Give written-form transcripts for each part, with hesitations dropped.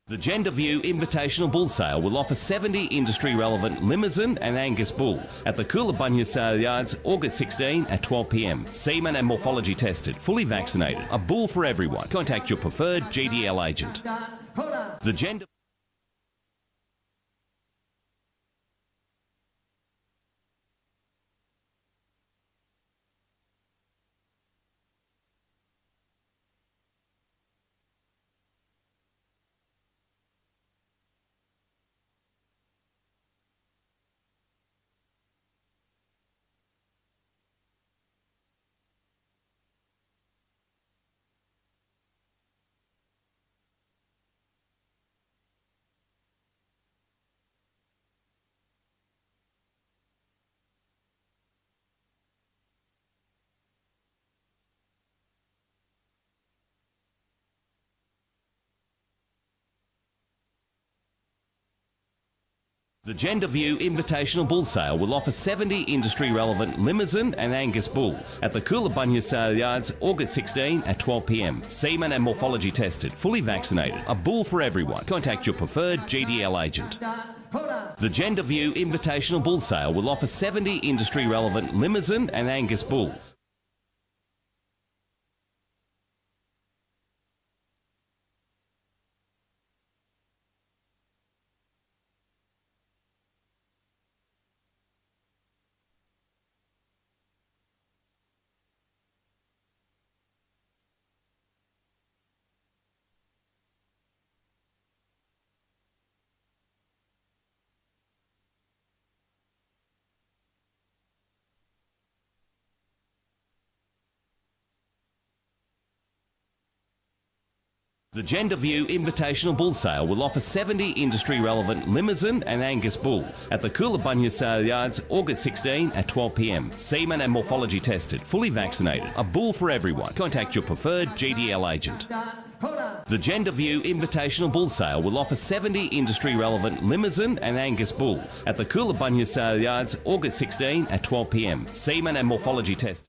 The Gender View Invitational Bull Sale will offer 70 industry-relevant Limousin and Angus bulls at the Coolangatta Sale Yards, August 16 at 12 p.m. Semen and morphology tested, fully vaccinated. A bull for everyone. Contact your preferred GDL agent. The Gender... The Gender View Invitational Bull Sale will offer 70 industry-relevant Limousin and Angus bulls at the Coolangatta Sale Yards, August 16 at 12 p.m. Semen and morphology tested, fully vaccinated. A bull for everyone. Contact your preferred GDL agent. The Gender View Invitational Bull Sale will offer 70 industry-relevant Limousin and Angus bulls. The Gender View Invitational Bull Sale will offer 70 industry-relevant Limousin and Angus bulls at the Coolangatta Sale Yards, August 16 at 12 p.m. Semen and morphology tested, fully vaccinated. A bull for everyone. Contact your preferred GDL agent. The Gender View Invitational Bull Sale will offer 70 industry-relevant Limousin and Angus bulls at the Coolangatta Sale Yards, August 16 at 12 p.m. Semen and morphology tested.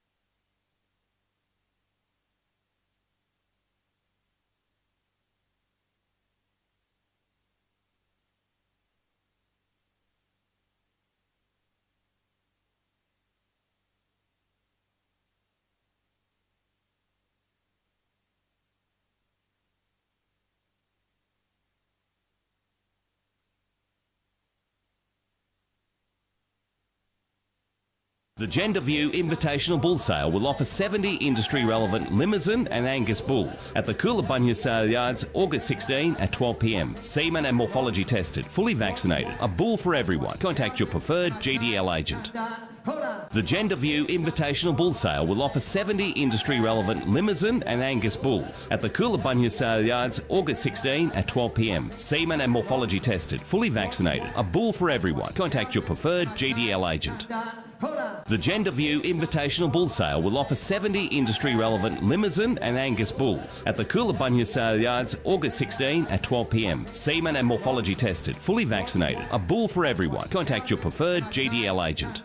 The Gender View Invitational Bull Sale will offer 70 industry-relevant Limousin and Angus bulls at the Coolangatta Sale Yards, August 16 at 12 p.m. Semen and morphology tested, fully vaccinated. A bull for everyone. Contact your preferred GDL agent. The Gender View Invitational Bull Sale will offer 70 industry-relevant Limousin and Angus bulls at the Coolangatta Sale Yards, August 16 at 12 p.m. Semen and morphology tested, fully vaccinated. A bull for everyone. Contact your preferred GDL agent. The Gender View Invitational Bull Sale will offer 70 industry-relevant Limousin and Angus bulls at the Coolangatta Sale Yards, August 16 at 12 p.m. Semen and morphology tested, fully vaccinated. A bull for everyone. Contact your preferred GDL agent.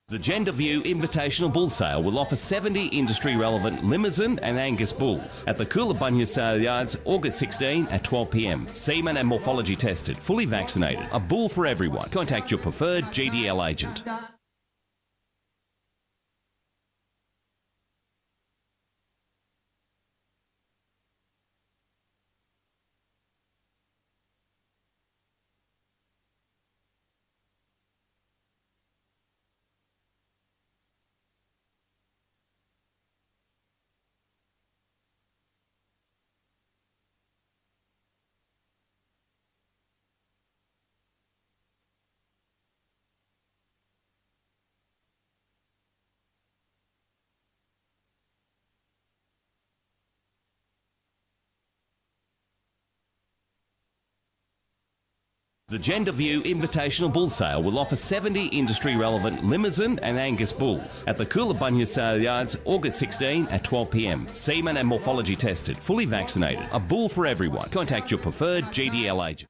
The Gender View Invitational Bull Sale will offer 70 industry-relevant Limousin and Angus bulls at the Coolangatta Sale Yards, August 16 at 12 p.m. Semen and morphology tested, fully vaccinated. A bull for everyone. Contact your preferred GDL agent. The Gender View Invitational Bull Sale will offer 70 industry-relevant Limousin and Angus bulls at the Coolabunga Sale Yards, August 16 at 12 p.m. Semen and morphology tested, fully vaccinated. A bull for everyone. Contact your preferred GDL agent.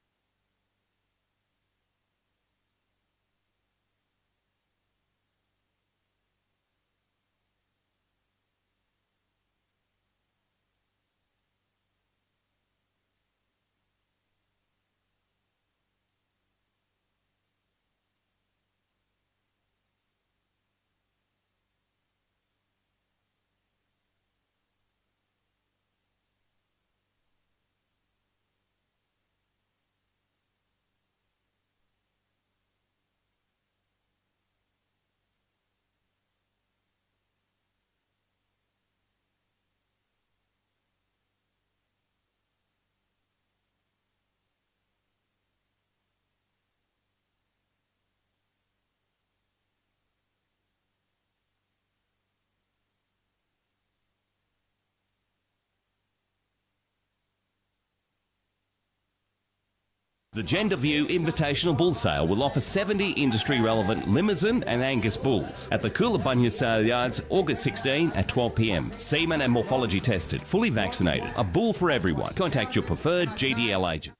The Gender View Invitational Bull Sale will offer 70 industry-relevant Limousin and Angus bulls at the Coolabunga Sale Yards, August 16 at 12 p.m. Semen and morphology tested, fully vaccinated. A bull for everyone. Contact your preferred GDL agent.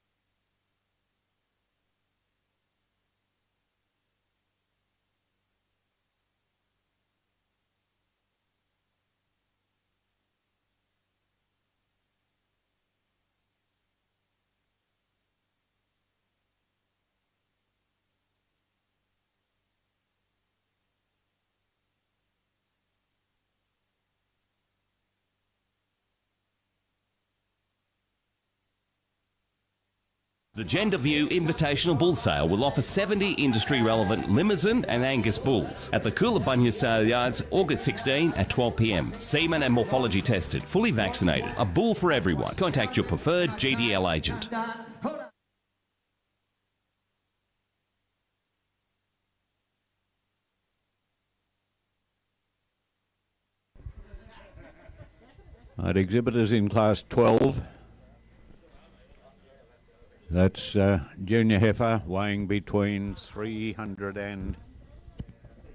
The Gender View Invitational Bull Sale will offer 70 industry-relevant Limousin and Angus bulls at the Coolabunga Sale Yards, August 16 at 12 p.m. Semen and morphology tested, fully vaccinated. A bull for everyone. Contact your preferred GDL agent. Right, exhibitors in class 12. That's junior heifer weighing between 300 and...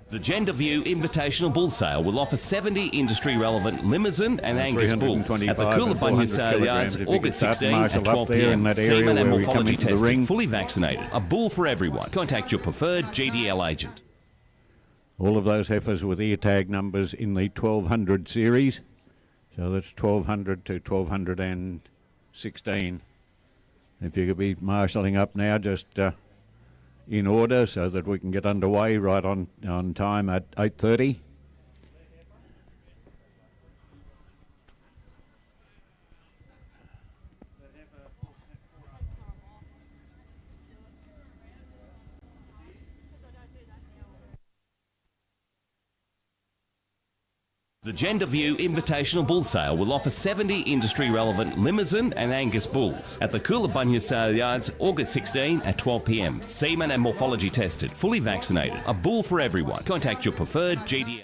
The Gender View Invitational Bull Sale will offer 70 industry-relevant Limousin and Angus bulls at the Coolabunga Sale Yards, August 16 at 12 p.m. Semen and morphology tested, fully vaccinated. A bull for everyone. Contact your preferred GDL agent. All of those heifers with ear tag numbers in the 1200 series. So that's 1200 to 1216. If you could be marshalling up now, just in order so that we can get underway right on time at 8:30. The Gender View Invitational Bull Sale will offer 70 industry-relevant Limousin and Angus bulls at the Coolabunga Sale Yards, August 16 at 12 p.m. Semen and morphology tested, fully vaccinated. A bull for everyone. Contact your preferred GDL.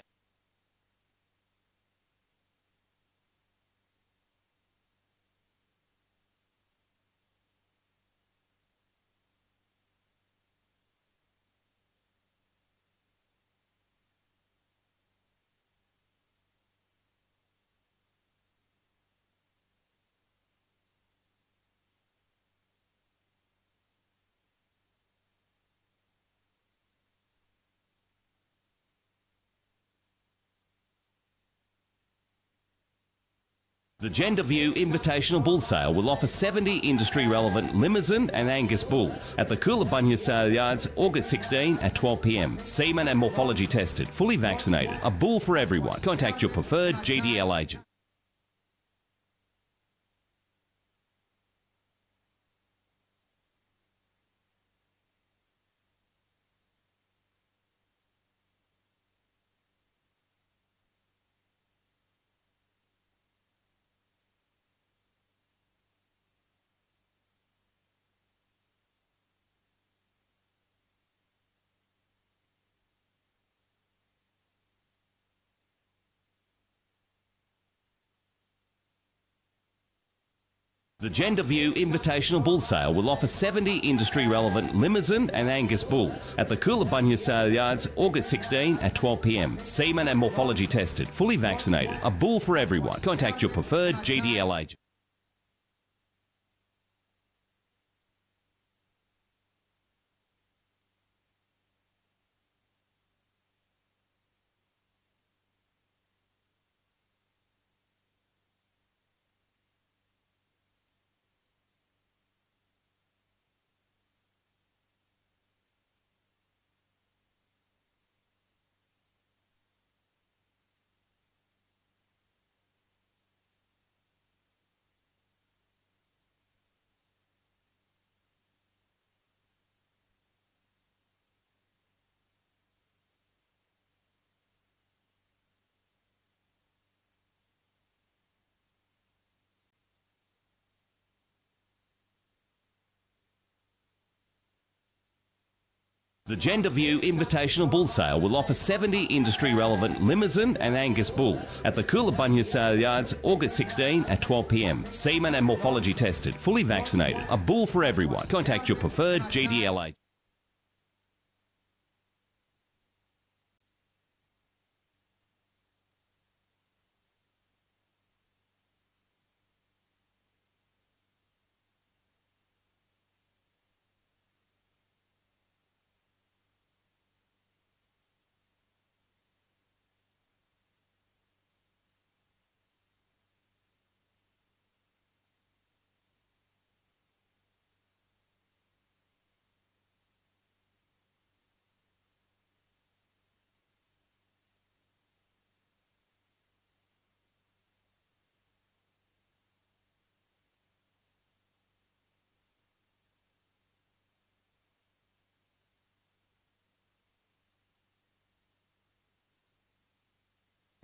The Gender View Invitational Bull Sale will offer 70 industry-relevant Limousin and Angus bulls at the Coolabunga Sale Yards, August 16 at 12 p.m. Semen and morphology tested, fully vaccinated. A bull for everyone. Contact your preferred GDL agent. The Gender View Invitational Bull Sale will offer 70 industry-relevant Limousin and Angus bulls at the Coolabunga Sale Yards, August 16 at 12 p.m. Semen and morphology tested, fully vaccinated. A bull for everyone. Contact your preferred GDL agent. The Gender View Invitational Bull Sale will offer 70 industry-relevant Limousin and Angus bulls at the Coolabunga Sale Yards, August 16 at 12 p.m. Semen and morphology tested, fully vaccinated. A bull for everyone. Contact your preferred GDL agent.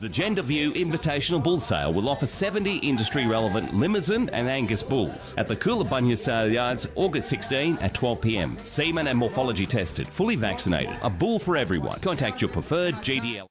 The Gender View Invitational Bull Sale will offer 70 industry-relevant Limousin and Angus bulls at the Coolabunga Sale Yards, August 16 at 12 p.m. Semen and morphology tested, fully vaccinated. A bull for everyone. Contact your preferred GDL.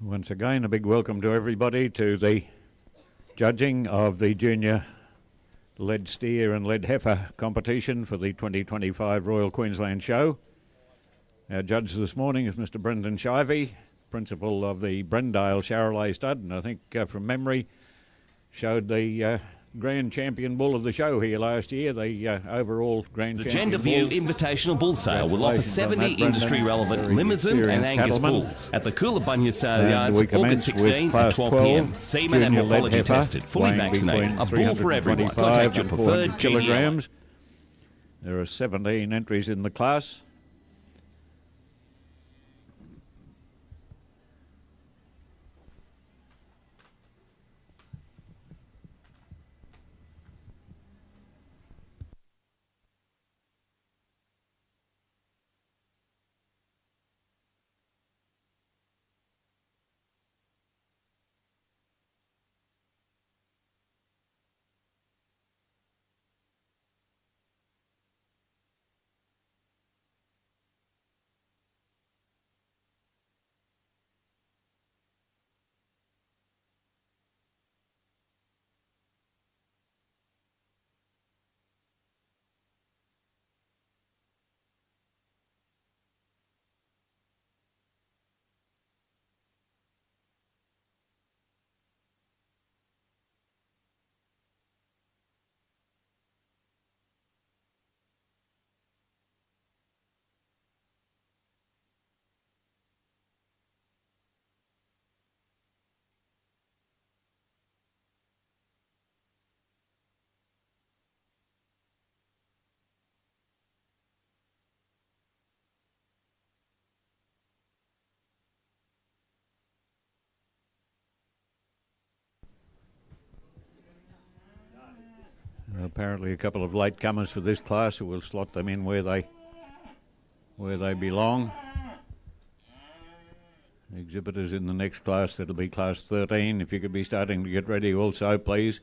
Once again, a big welcome to everybody to the judging of the Junior Lead Steer and Lead Heifer competition for the 2025 Royal Queensland Show. Our judge this morning is Mr. Brendan Shivey, principal of the Brendale Charolais stud, and I think from memory showed the grand champion bull of the show here last year, the overall grand champion The Gender bull. View Invitational Bull Sale will offer 70 industry-relevant Limousin and Angus bulls at the Coolabunga Sale Yards, August 16 at 12 p.m. Semen and morphology tested, fully vaccinated. A bull for everyone. Contact your preferred kilograms. There are 17 entries in the class. Apparently a couple of latecomers for this class, who will slot them in where they belong. Exhibitors in the next class, that'll be class 13. If you could be starting to get ready also, please.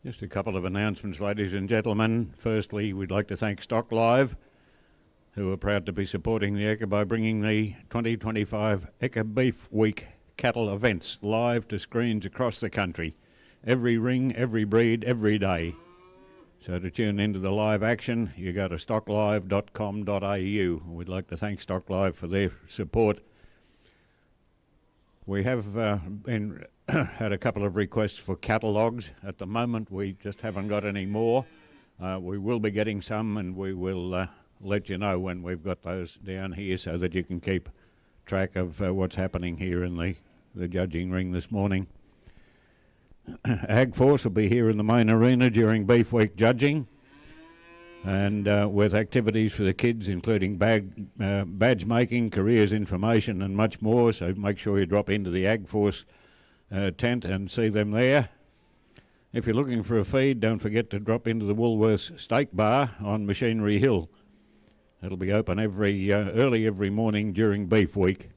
Just a couple of announcements, ladies and gentlemen. Firstly, we'd like to thank Stock Live, who are proud to be supporting the Ekka by bringing the 2025 Ekka Beef Week cattle events live to screens across the country. Every ring, every breed, every day. So to tune into the live action, you go to stocklive.com.au. We'd like to thank Stock Live for their support. We have had a couple of requests for catalogues. At the moment, we just haven't got any more. We will be getting some, and we will let you know when we've got those down here so that you can keep track of what's happening here in the judging ring this morning. Ag Force will be here in the main arena during Beef Week judging, and with activities for the kids, including badge making, careers information and much more. So make sure you drop into the Ag Force tent and see them there. If you're looking for a feed, don't forget to drop into the Woolworths Steak Bar on Machinery Hill. It'll be open early every morning during Beef Week.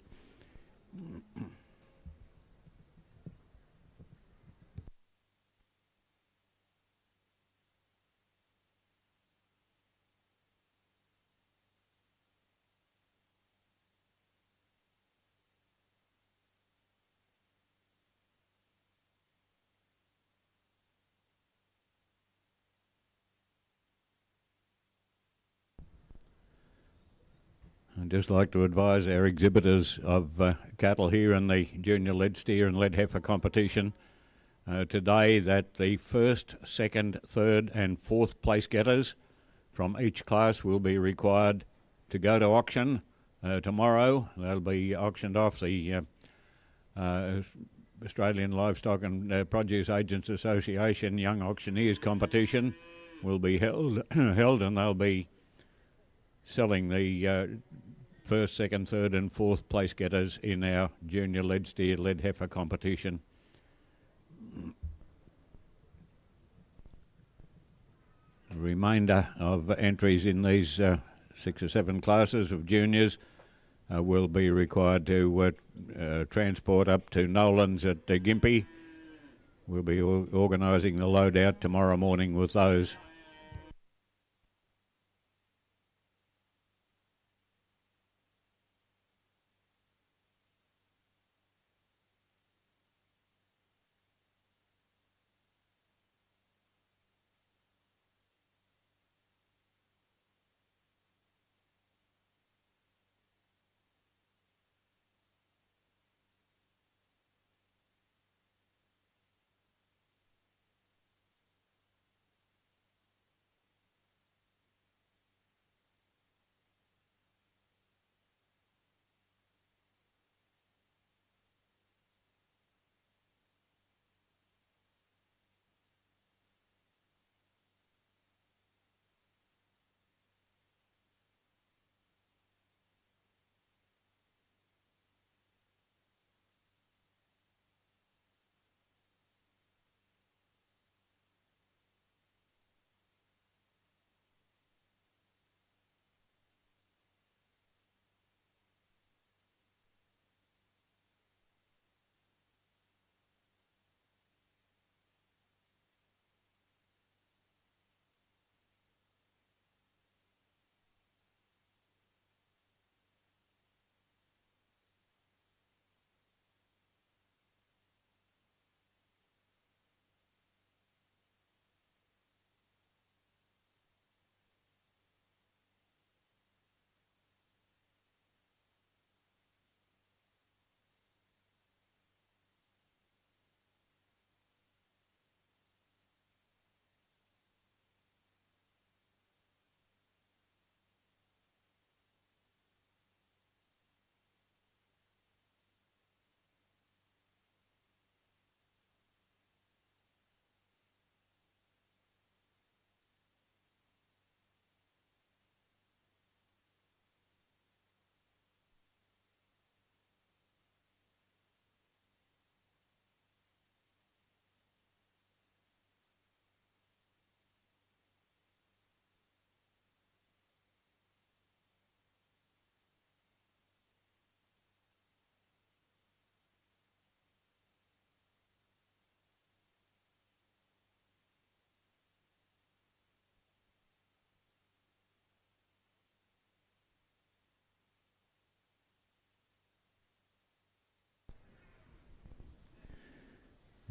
I'd just like to advise our exhibitors of cattle here in the Junior Lead Steer and Lead Heifer competition today that the first, second, third and fourth place getters from each class will be required to go to auction tomorrow. They'll be auctioned off. The Australian Livestock and Produce Agents Association Young Auctioneers competition will be held and they'll be selling the first, second, third and fourth place getters in our Junior Lead Steer Lead Heifer competition. The remainder of entries in these 6 or 7 classes of juniors will be required to transport up to Nolan's at Gympie. We'll be organising the loadout tomorrow morning with those.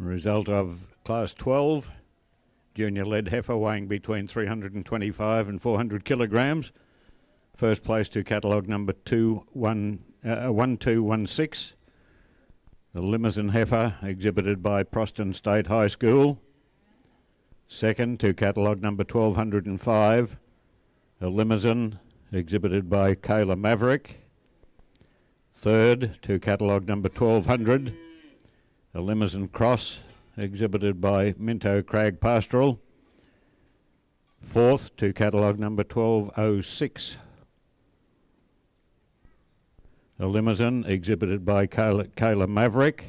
Result of Class 12, Junior Lead Heifer weighing between 325 and 400 kilograms. First place to catalogue number 1216. The Limousin Heifer, exhibited by Proston State High School. Second to catalogue number 1205. A Limousin, exhibited by Kayla Maverick. Third to catalogue number 1200. A Limousin Cross, exhibited by Minto Crag Pastoral. Fourth to catalogue number 1206. A Limousin, exhibited by Kayla Maverick.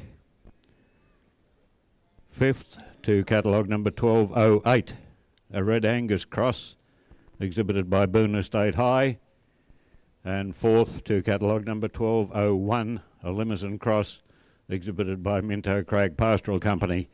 Fifth to catalogue number 1208. A Red Angus Cross, exhibited by Boonah State High. And fourth to catalogue number 1201. A Limousin Cross, exhibited by Minto Crag Pastoral Company.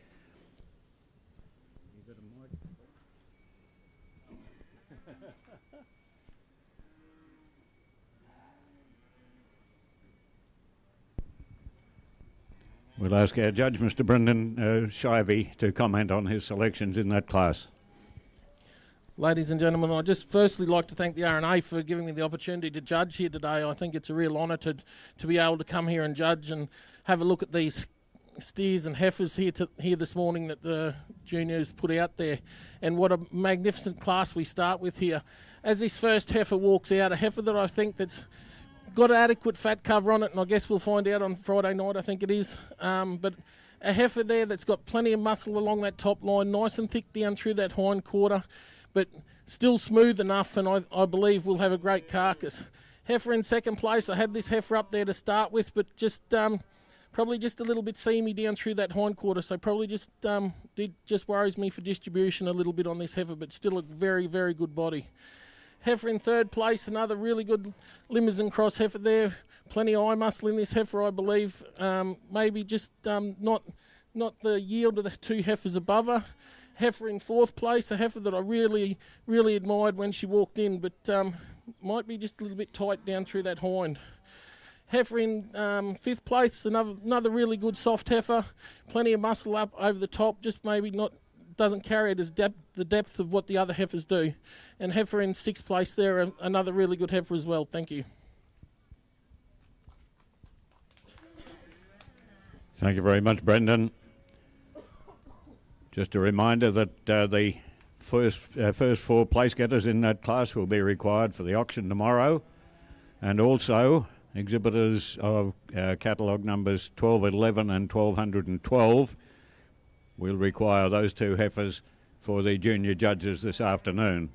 We'll ask our judge, Mr. Brendan Shivey, to comment on his selections in that class. Ladies and gentlemen, I'd just firstly like to thank the R&A for giving me the opportunity to judge here today. I think it's a real honour to be able to come here and judge and have a look at these steers and heifers here this morning that the juniors put out there. And what a magnificent class we start with here. As this first heifer walks out, a heifer that I think that's got adequate fat cover on it, and I guess we'll find out on Friday night, I think it is. But a heifer there that's got plenty of muscle along that top line, nice and thick down through that hind quarter, but still smooth enough, and I believe we'll have a great carcass. Heifer in second place. I had this heifer up there to start with, but just probably just a little bit seamy down through that hind quarter, so probably just worries me for distribution a little bit on this heifer, but still a very, very good body. Heifer in third place, another really good Limousin Cross heifer there. Plenty of eye muscle in this heifer, I believe. Maybe just not the yield of the two heifers above her. Heifer in fourth place, a heifer that I really, really admired when she walked in, but might be just a little bit tight down through that hind. Heifer in fifth place, another really good soft heifer. Plenty of muscle up over the top, just maybe doesn't carry it as the depth of what the other heifers do. And heifer in sixth place there, another really good heifer as well. Thank you. Thank you very much, Brendan. Just a reminder that the first four place getters in that class will be required for the auction tomorrow, and also exhibitors of catalogue numbers 1211 and 1212 will require those two heifers for the junior judges this afternoon.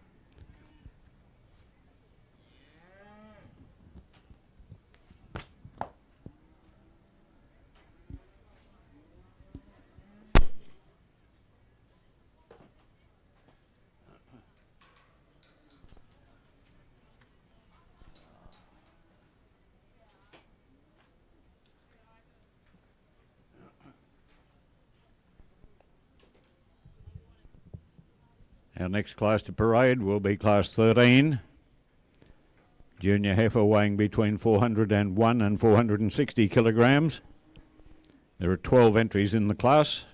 Our next class to parade will be Class 13. Junior heifer weighing between 401 and 460 kilograms. There are 12 entries in the class.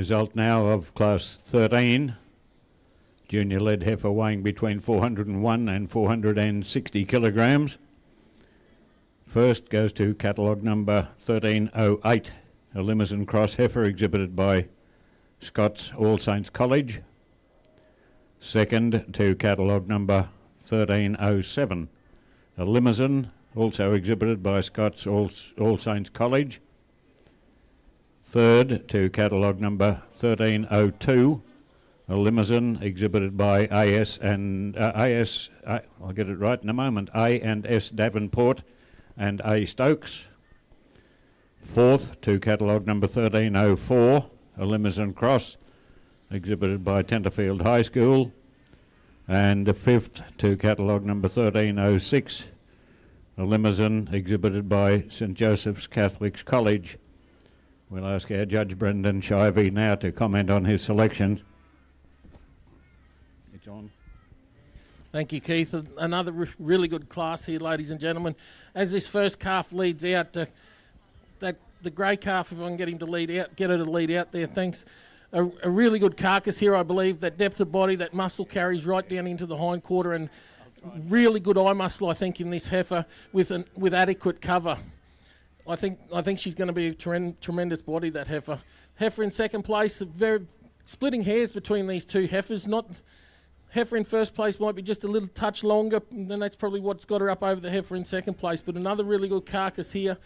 result now of Class 13, junior lead heifer weighing between 401 and 460 kilograms. First goes to catalogue number 1308, a Limousin Cross heifer exhibited by Scott's All Saints College. Second to catalogue number 1307, a Limousin, also exhibited by Scott's All Saints College. Third to catalogue number 1302, a Limousin exhibited by I'll get it right in a moment, A&S Davenport and A Stokes. Fourth to catalogue number 1304, a Limousin Cross exhibited by Tenterfield High School. And the fifth to catalogue number 1306, a Limousin exhibited by St Joseph's Catholic College. We'll ask our Judge Brendan Shivey now to comment on his selection. It's on. Thank you, Keith. Another really good class here, ladies and gentlemen. As this first calf leads out, the grey calf, if I can get him to lead out, get her to lead out there, thanks. A really good carcass here, I believe. That depth of body, that muscle carries right down into the hind quarter, and really good eye muscle, I think, in this heifer with adequate cover. I think she's going to be a tremendous body, that heifer. Heifer in second place, very splitting hairs between these two heifers. Heifer in first place might be just a little touch longer, and then that's probably what's got her up over the heifer in second place. But another really good carcass here.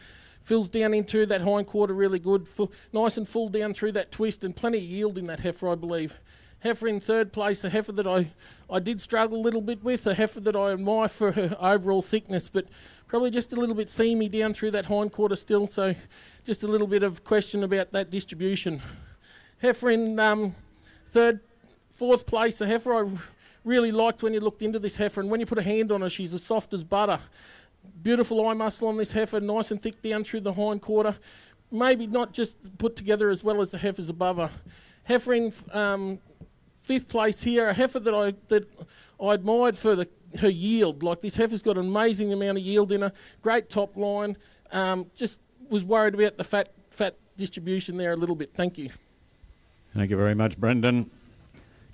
Fills down into that hind quarter really good, nice and full down through that twist, and plenty of yield in that heifer, I believe. Heifer in third place, a heifer that I did struggle a little bit with, a heifer that I admire for her overall thickness, but probably just a little bit seamy down through that hind quarter still, so just a little bit of question about that distribution. Heifer in fourth place, a heifer I really liked when you looked into this heifer, and when you put a hand on her, she's as soft as butter. Beautiful eye muscle on this heifer, nice and thick down through the hind quarter. Maybe not just put together as well as the heifers above her. Heifer in fifth place here, a heifer that I admired for her yield. Like, this heifer's got an amazing amount of yield in her, great top line. Just was worried about the fat distribution there a little bit. Thank you. Thank you very much, Brendan.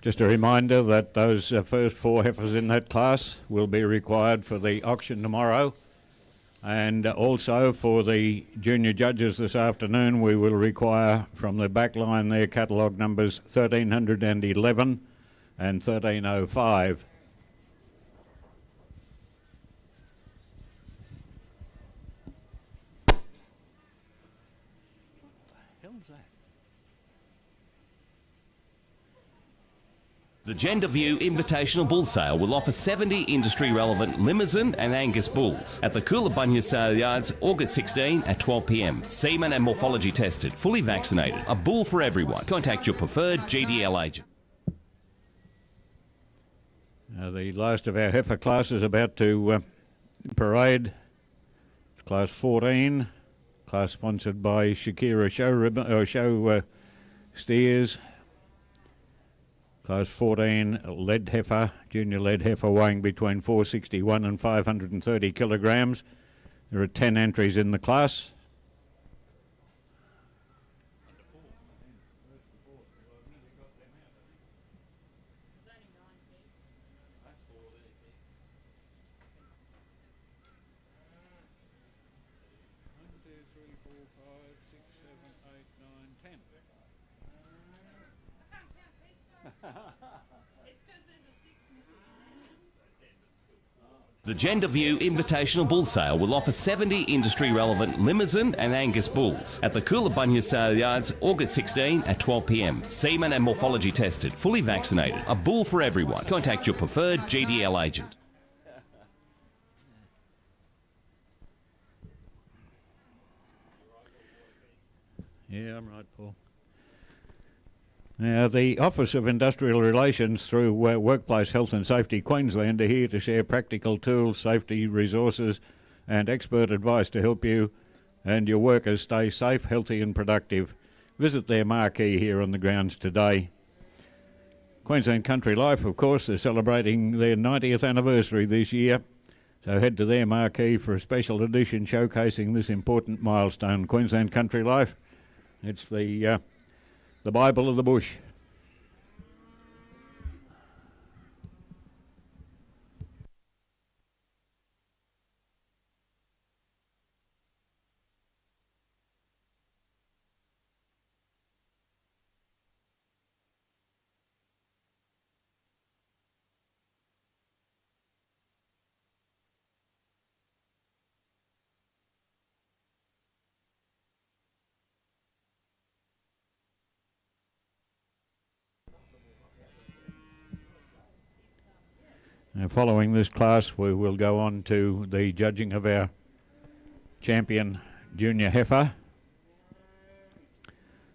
Just a reminder that those first four heifers in that class will be required for the auction tomorrow. And also for the junior judges this afternoon, we will require from the back line their catalogue numbers 1311 and 1305. What the hell is that? The Gender View Invitational Bull Sale will offer 70 industry-relevant Limousin and Angus bulls at the Coolabunga Sale Yards, August 16 at 12 p.m. Semen and morphology tested, fully vaccinated. A bull for everyone. Contact your preferred GDL agent. The last of our heifer class is about to parade. It's class 14, class sponsored by Shakira Show Steers. Class 14, lead heifer, junior lead heifer weighing between 461 and 530 kilograms. There are 10 entries in the class. The Gender View Invitational Bull Sale will offer 70 industry-relevant Limousin and Angus bulls at the Coolabunga Sale Yards, August 16 at 12 p.m. Semen and morphology tested, fully vaccinated. A bull for everyone. Contact your preferred GDL agent. Yeah, I'm right, Paul. Now, the Office of Industrial Relations through Workplace Health and Safety Queensland are here to share practical tools, safety resources and expert advice to help you and your workers stay safe, healthy and productive. Visit their marquee here on the grounds today. Queensland Country Life, of course, are celebrating their 90th anniversary this year, so head to their marquee for a special edition showcasing this important milestone. Queensland Country Life, it's the the Bible of the Bush. Now, following this class, we will go on to the judging of our champion junior heifer.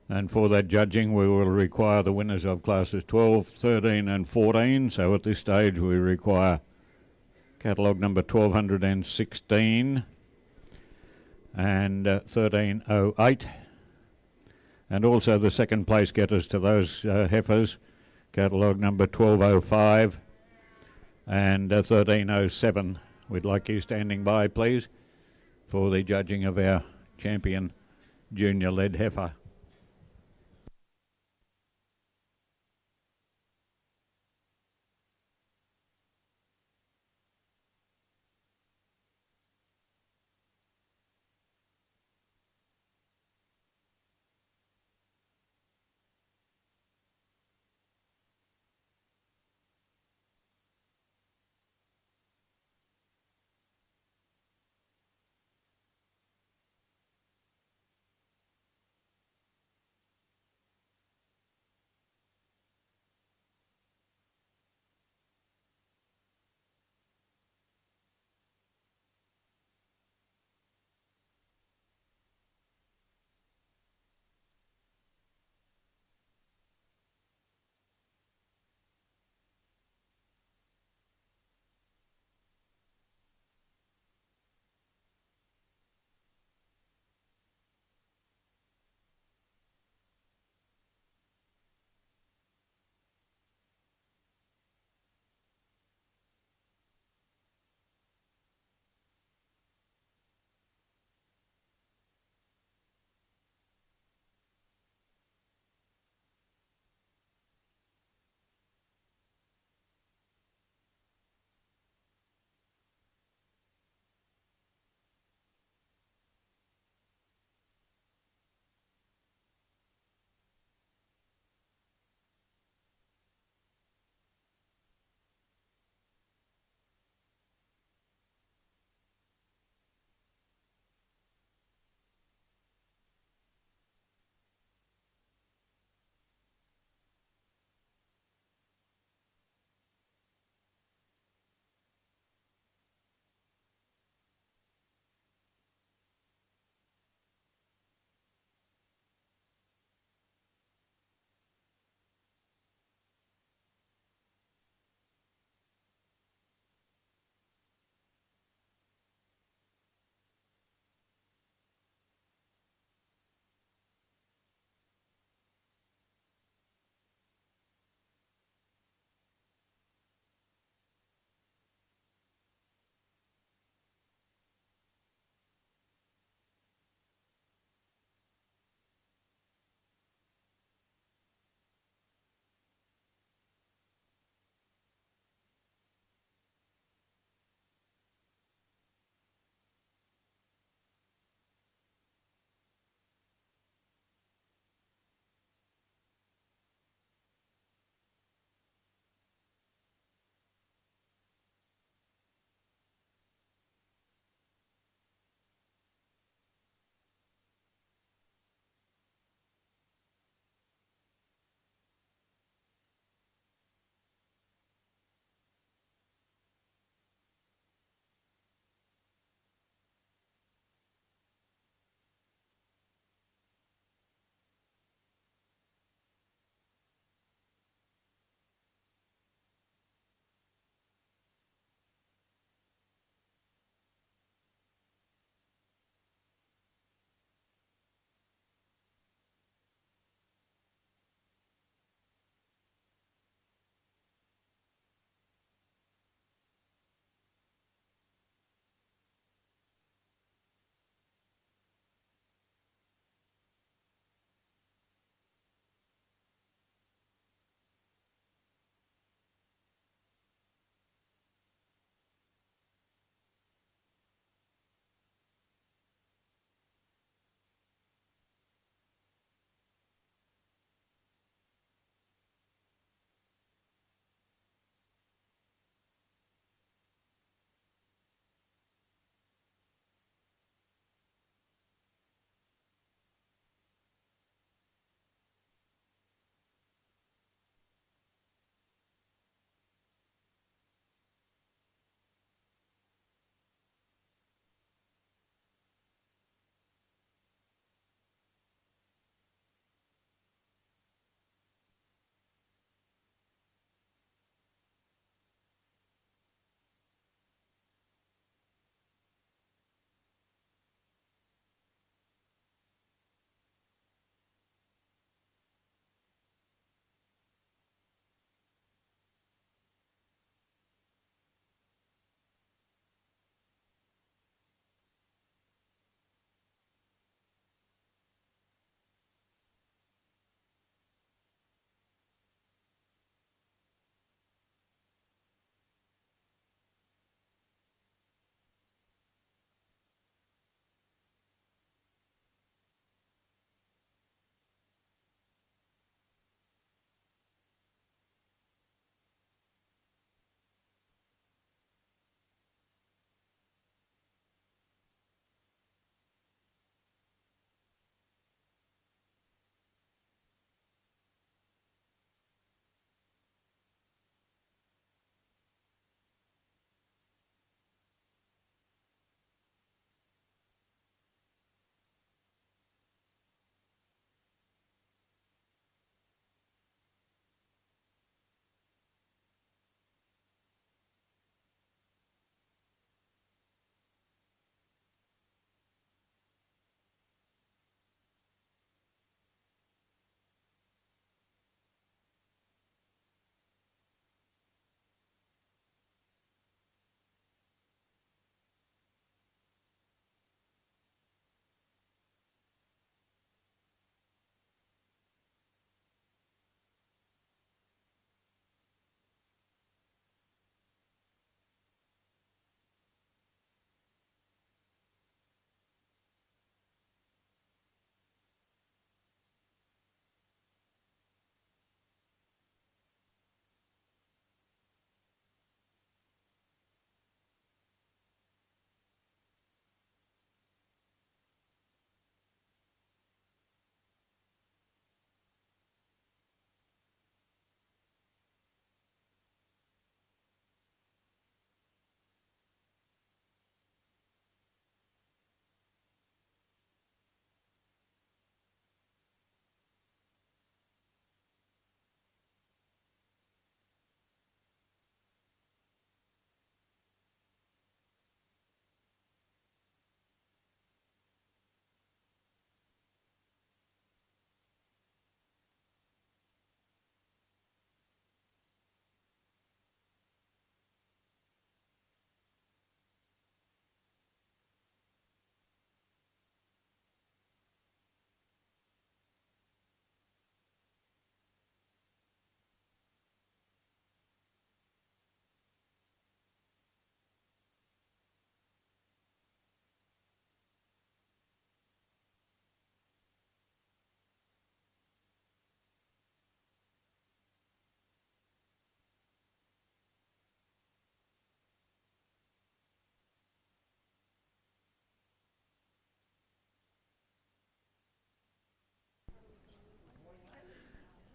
And for that judging, we will require the winners of classes 12, 13 and 14. So at this stage, we require catalogue number 1216 and 1308. And also the second place getters to those heifers, catalogue number 1205 and 1307. We'd like you standing by, please, for the judging of our champion junior lead heifer.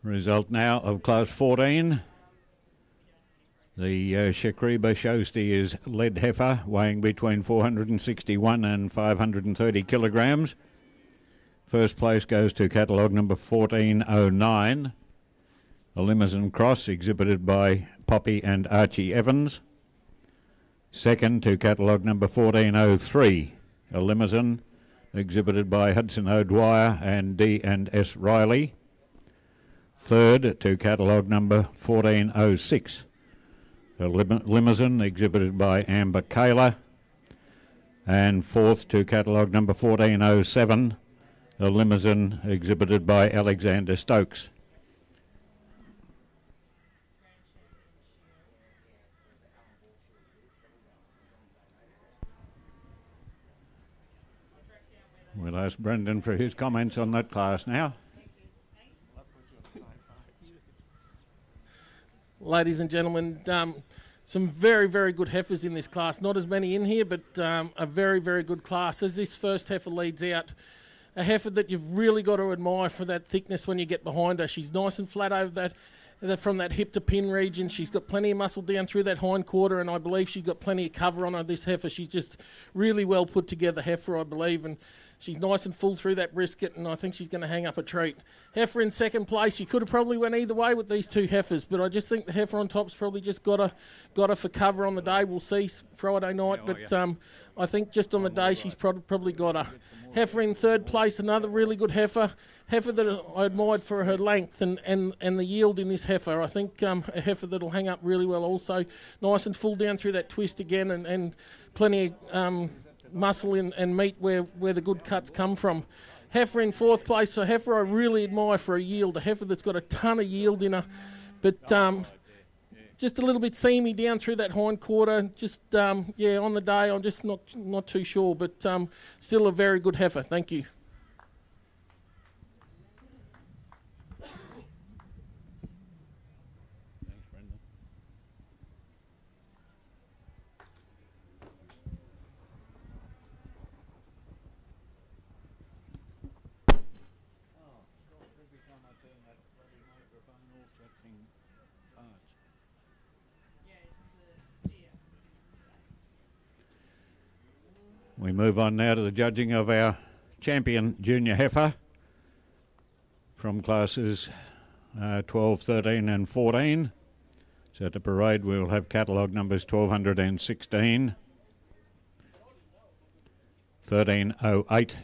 Result now of Class 14. The Shakriba show steers Lead Heifer, weighing between 461 and 530 kilograms. First place goes to catalogue number 1409, a Limousine Cross exhibited by Poppy and Archie Evans. Second to catalogue number 1403, a Limousine exhibited by Hudson O'Dwyer and D&S Riley. Third to catalogue number 1406, a Limousine exhibited by Amber Kayla. And fourth to catalogue number 1407, a Limousine exhibited by Alexander Stokes. We'll ask Brendan for his comments on that class now. Ladies and gentlemen, some very, very good heifers in this class. Not as many in here, but a very, very good class. As this first heifer leads out, a heifer that you've really got to admire for that thickness when you get behind her. She's nice and flat over that from that hip to pin region. She's got plenty of muscle down through that hind quarter, and I believe she's got plenty of cover on her, this heifer. She's just really well put together heifer, I believe, and she's nice and full through that brisket, and I think she's going to hang up a treat. Heifer in second place. She could have probably went either way with these two heifers, but I just think the heifer on top's probably just got her for cover on the day. We'll see Friday night, but I think just on the day she's probably got her. Heifer in third place, another really good heifer. Heifer that I admired for her length and the yield in this heifer. I think a heifer that'll hang up really well also. Nice and full down through that twist again, and plenty of muscle and meat where the good cuts come from. Heifer in fourth place. So heifer I really admire for a yield. A heifer that's got a ton of yield in her, but just a little bit seamy down through that hind quarter. Just on the day I'm just not too sure, but still a very good heifer. Thank you. We move on now to the judging of our champion junior heifer from classes 12, 13 and 14. So at the parade we'll have catalogue numbers 1216, 1308,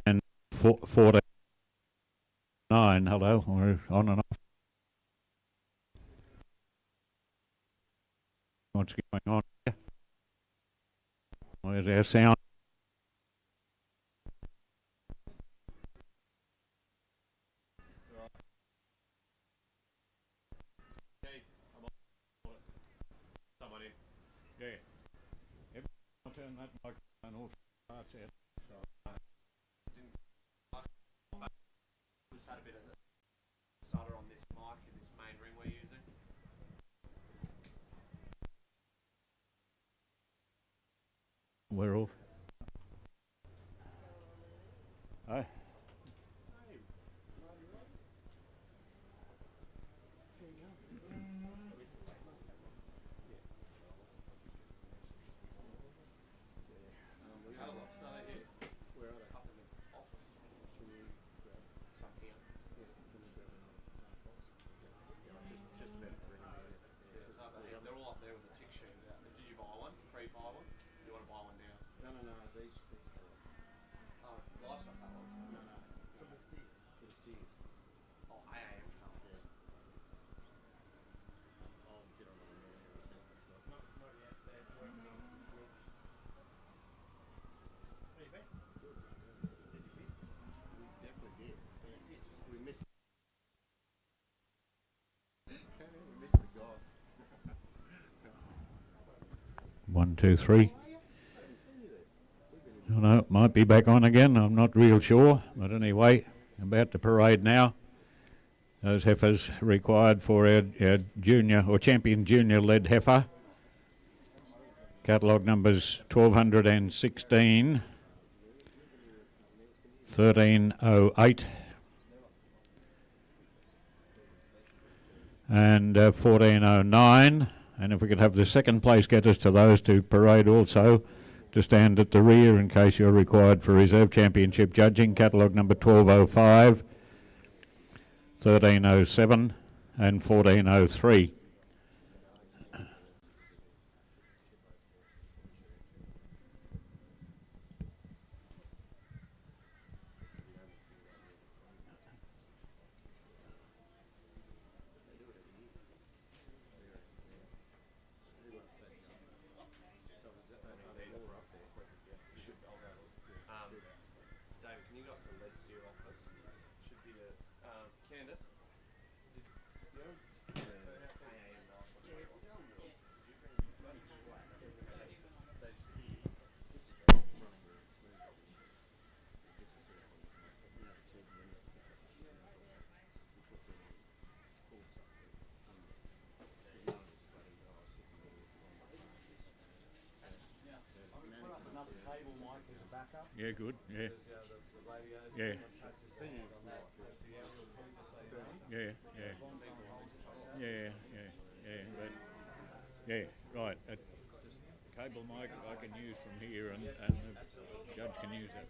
and 1409. Hello, we're on and off. What's going on here? Where's our sound? Somebody. Yeah. I'll turn that microphone off. That's it. So, Just had a bit of a stutter on this mic in this main ring we're using. we're off. Aye. They're all up there with the tick sheet. Did you buy one? Pre-buy one? Do you want to buy one now? No, these Livestock catalogs? No, for the steers. For the steers. Oh, AAM catalogs. I'll get on that now. Not yet. They're working on it. How you been? Good. Did you miss them? We definitely did. We missed. We missed the goss. 1, 2, 3. I know, might be back on again, I'm not real sure. But anyway, about the parade now. Those heifers required for our junior or champion junior lead heifer. Catalogue numbers 1216, 13:08 and 14:09. And if we could have the second place getters to those to parade also to stand at the rear in case you're required for reserve championship judging. Catalogue number 1205, 13:07 and 14:03. David, can you go up to the lead steer office? Should be the Candace. Yeah, good. Yeah. Yeah. Yeah. Yeah. Yeah. Yeah. Yeah. But yeah. Right. A cable mic I can use from here, and the judge can use that.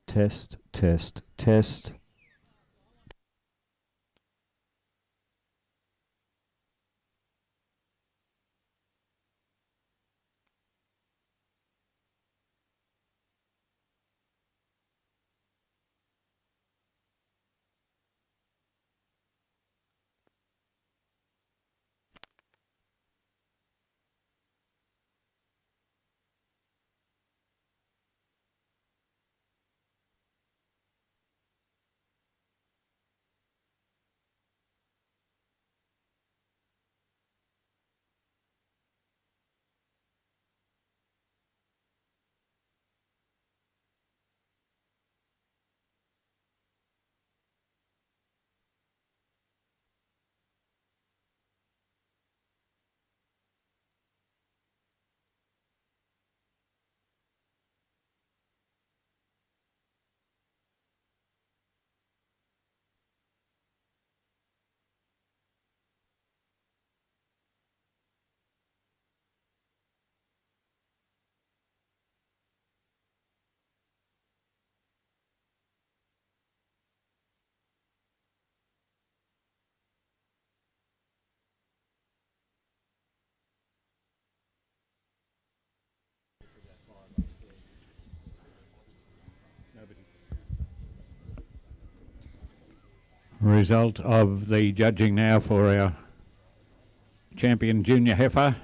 Test, test, test. result of the judging now for our champion junior heifer.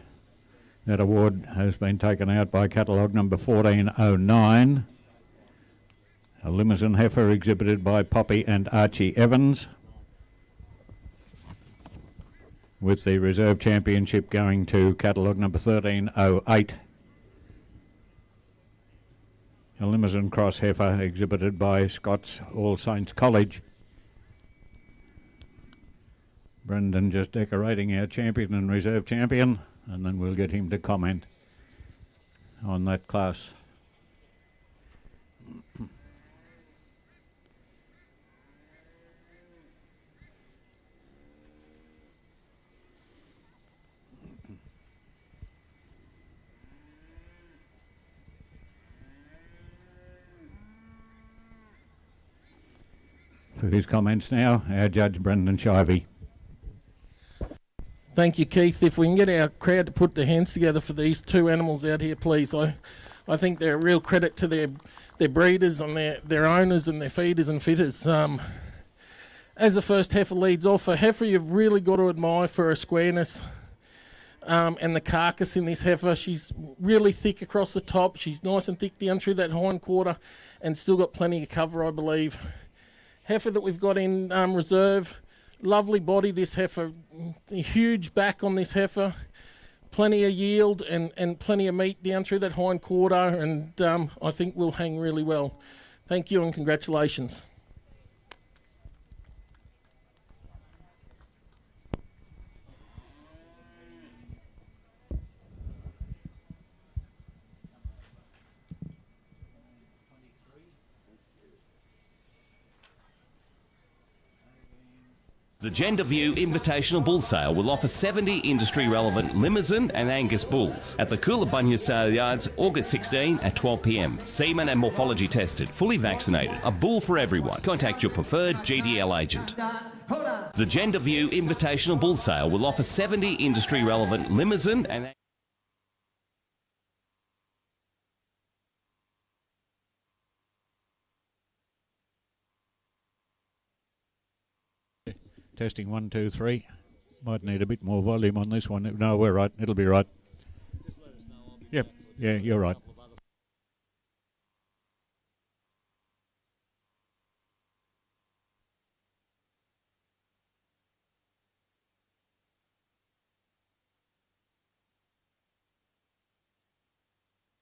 That award has been taken out by catalogue number 1409. A Limousin heifer exhibited by Poppy and Archie Evans, with the reserve championship going to catalogue number 1308. A Limousin cross heifer exhibited by Scott's All Saints College. Brendan just decorating our champion and reserve champion, and then we'll get him to comment on that class. For his comments now, our judge Brendan Shivey. Thank you, Keith. If we can get our crowd to put their hands together for these two animals out here, please. I think they're a real credit to their breeders and their owners and their feeders and fitters. As the first heifer leads off, a heifer you've really got to admire for her squareness and the carcass in this heifer. She's really thick across the top. She's nice and thick down through that hind quarter and still got plenty of cover, I believe. Heifer that we've got in reserve. Lovely body, this heifer, a huge back on this heifer, plenty of yield and plenty of meat down through that hind quarter, and I think will hang really well. Thank you and congratulations. The Gender View Invitational Bull Sale will offer 70 industry-relevant Limousin and Angus bulls at the Coolabunga Sale Yards, August 16 at 12 p.m. Semen and morphology tested, fully vaccinated. A bull for everyone. Contact your preferred GDL agent. The Gender View Invitational Bull Sale will offer 70 industry-relevant Limousin and Testing 1, 2, 3. Might need a bit more volume on this one. No, we're right. It'll be right. Just let us know. I'll be Yep. Yeah, you're right.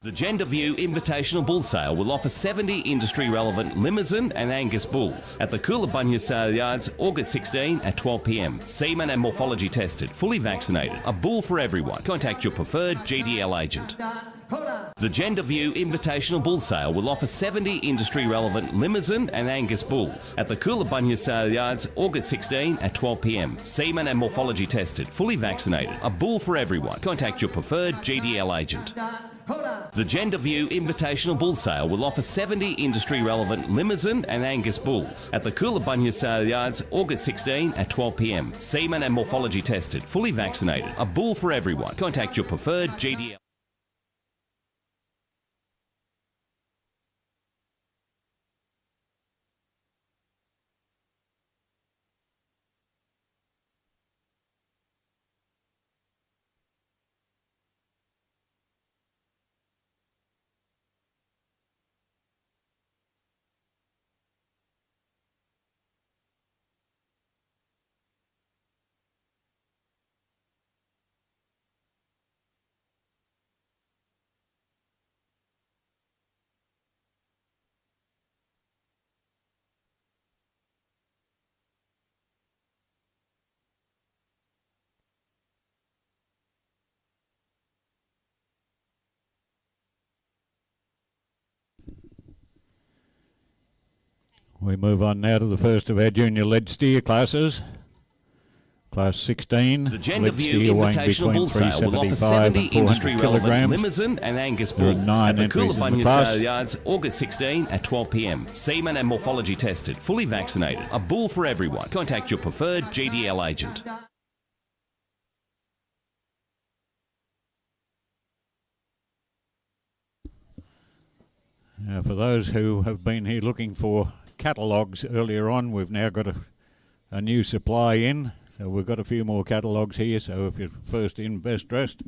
The Gender View Invitational Bull Sale will offer 70 industry-relevant Limousin and Angus bulls at the Coolabunga Sale Yards, August 16 at 12 p.m. Semen and morphology tested, fully vaccinated. A bull for everyone. Contact your preferred GDL agent. The Gender View Invitational Bull Sale will offer 70 industry-relevant Limousin and Angus bulls at the Coolabunga Sale Yards, August 16 at 12 p.m. Semen and morphology tested, fully vaccinated. A bull for everyone. Contact your preferred GDL agent. The Gender View Invitational Bull Sale will offer 70 industry-relevant Limousin and Angus bulls at the Coolabunga Sale Yards, August 16 at 12 p.m. Semen and morphology tested, fully vaccinated. A bull for everyone. Contact your preferred GDL. We move on now to the first of our junior lead steer classes. Class 16. The Gender View Invitational Bull Sale will offer 70 industry-relevant Limousin and Angus bulls at the Coolabunga Sale Yards, August 16 at 12 p.m. Semen and morphology tested, fully vaccinated. A bull for everyone. Contact your preferred GDL agent. Now, for those who have been here looking for catalogues earlier on, we've now got a new supply in. So we've got a few more catalogues here, so if you're first in, best dressed.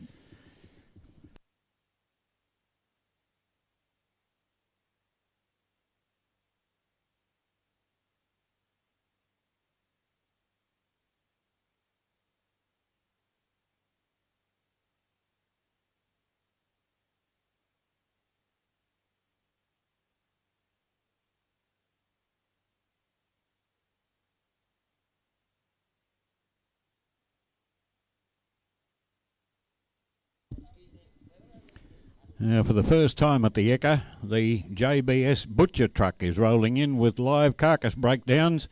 Now, for the first time at the Ekka, the JBS butcher truck is rolling in with live carcass breakdowns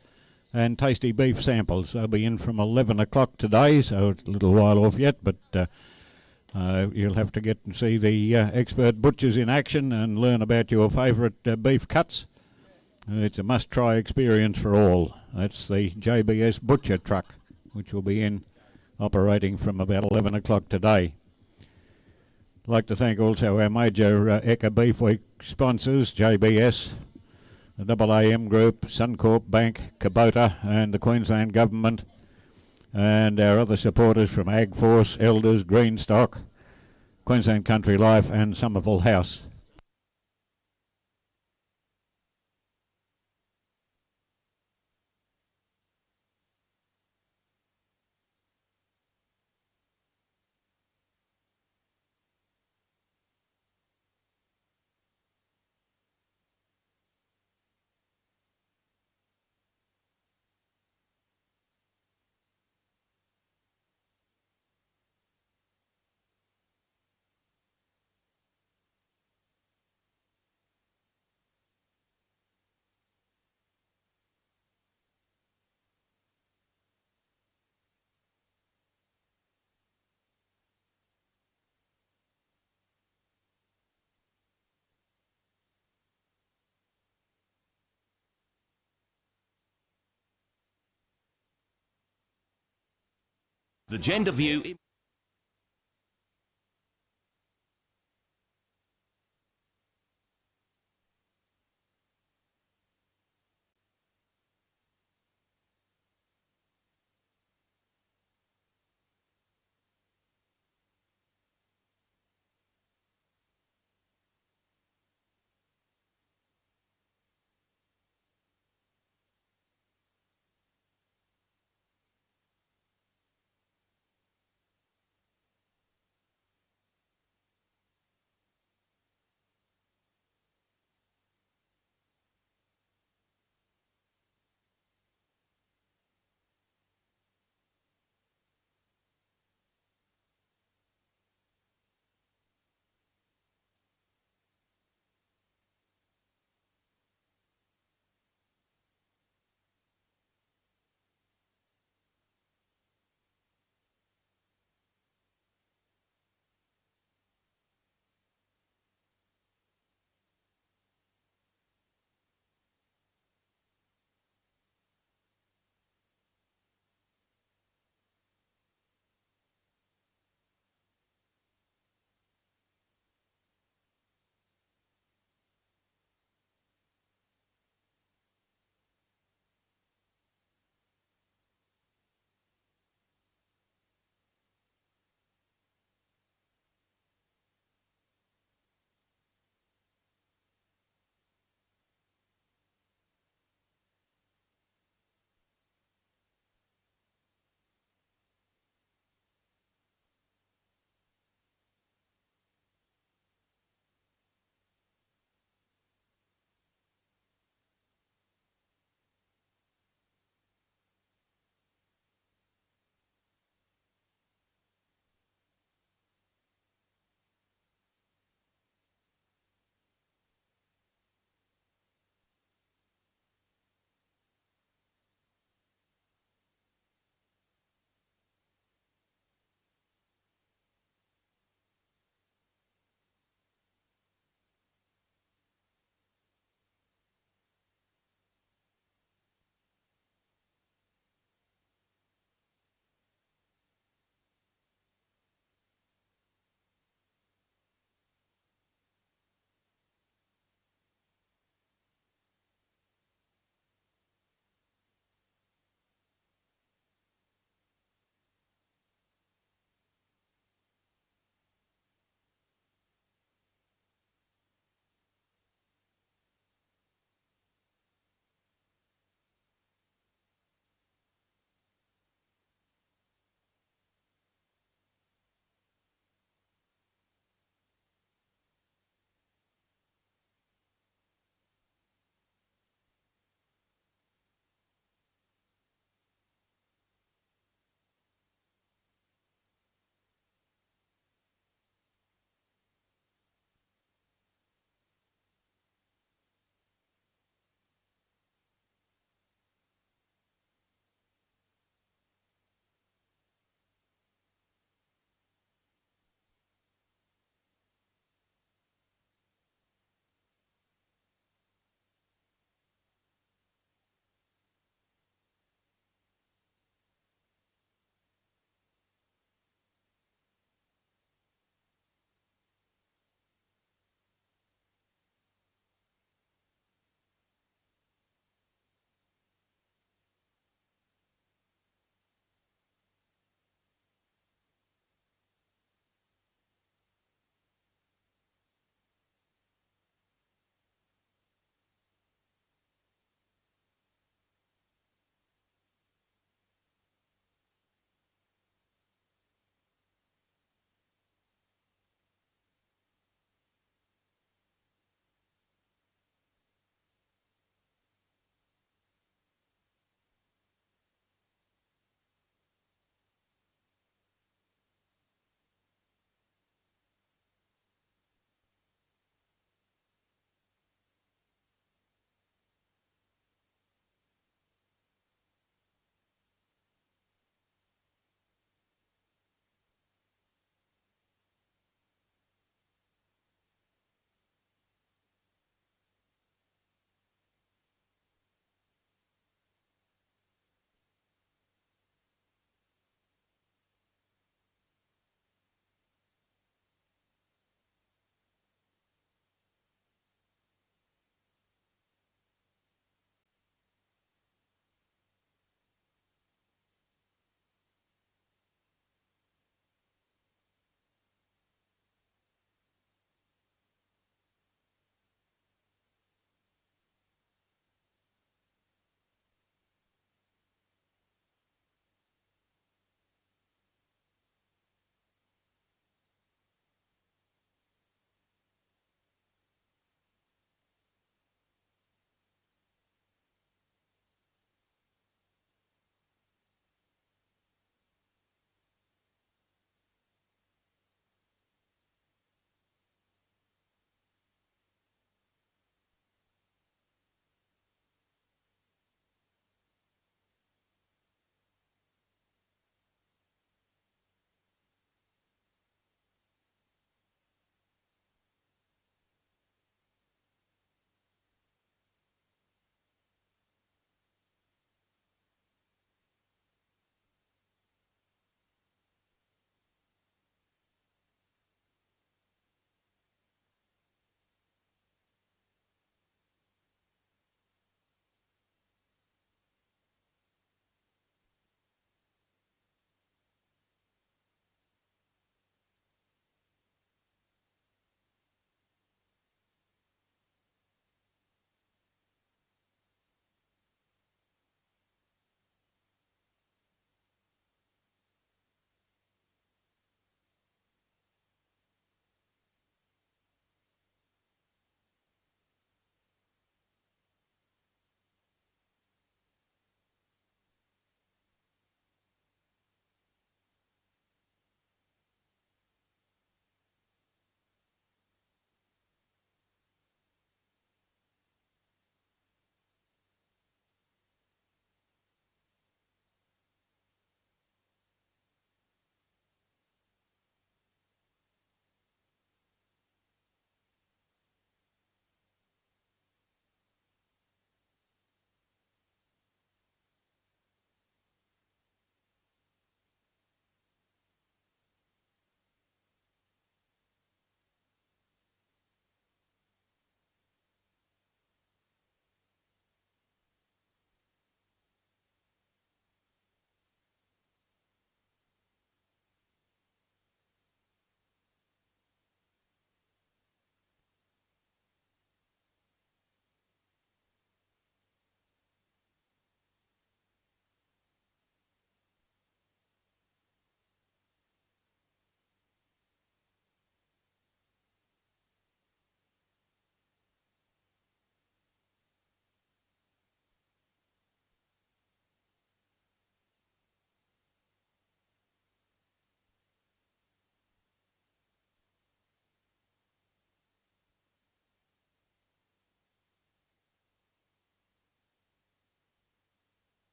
and tasty beef samples. They'll be in from 11 o'clock today, so it's a little while off yet, but you'll have to get and see the expert butchers in action and learn about your favourite beef cuts. It's a must-try experience for all. That's the JBS butcher truck, which will be in operating from about 11 o'clock today. I'd like to thank also our major Ekka Beef Week sponsors, JBS, the AAM Group, Suncorp Bank, Kubota and the Queensland Government, and our other supporters from AgForce, Elders, Greenstock, Queensland Country Life and Somerville House. The Gender View.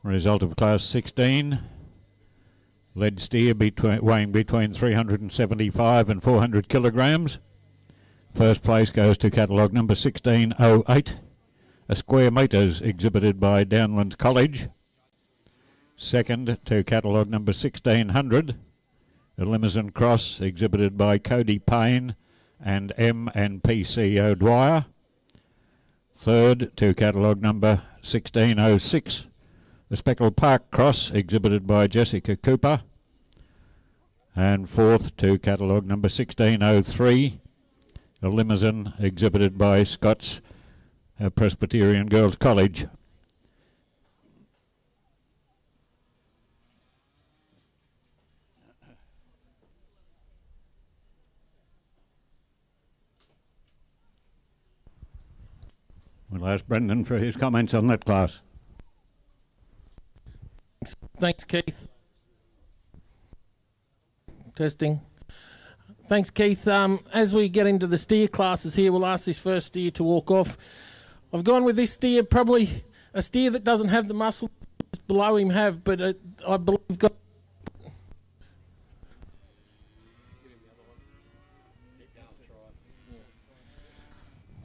Result of Class 16. Lead steer weighing between 375 and 400 kilograms. First place goes to catalogue number 1608, a square metres exhibited by Downlands College. Second to catalogue number 1600, a Limousin Cross exhibited by Cody Payne and M&PC O'Dwyer. Third to catalogue number 1606, the Speckle Park Cross exhibited by Jessica Cooper. And fourth to catalogue number 1603, a Limousin exhibited by Scott's Presbyterian Girls College. We'll ask Brendan for his comments on that class. Thanks, Keith. Testing. Thanks, Keith. As we get into the steer classes here, we'll ask this first steer to walk off. I've gone with this steer, probably a steer that doesn't have the muscle below him have, but I believe got.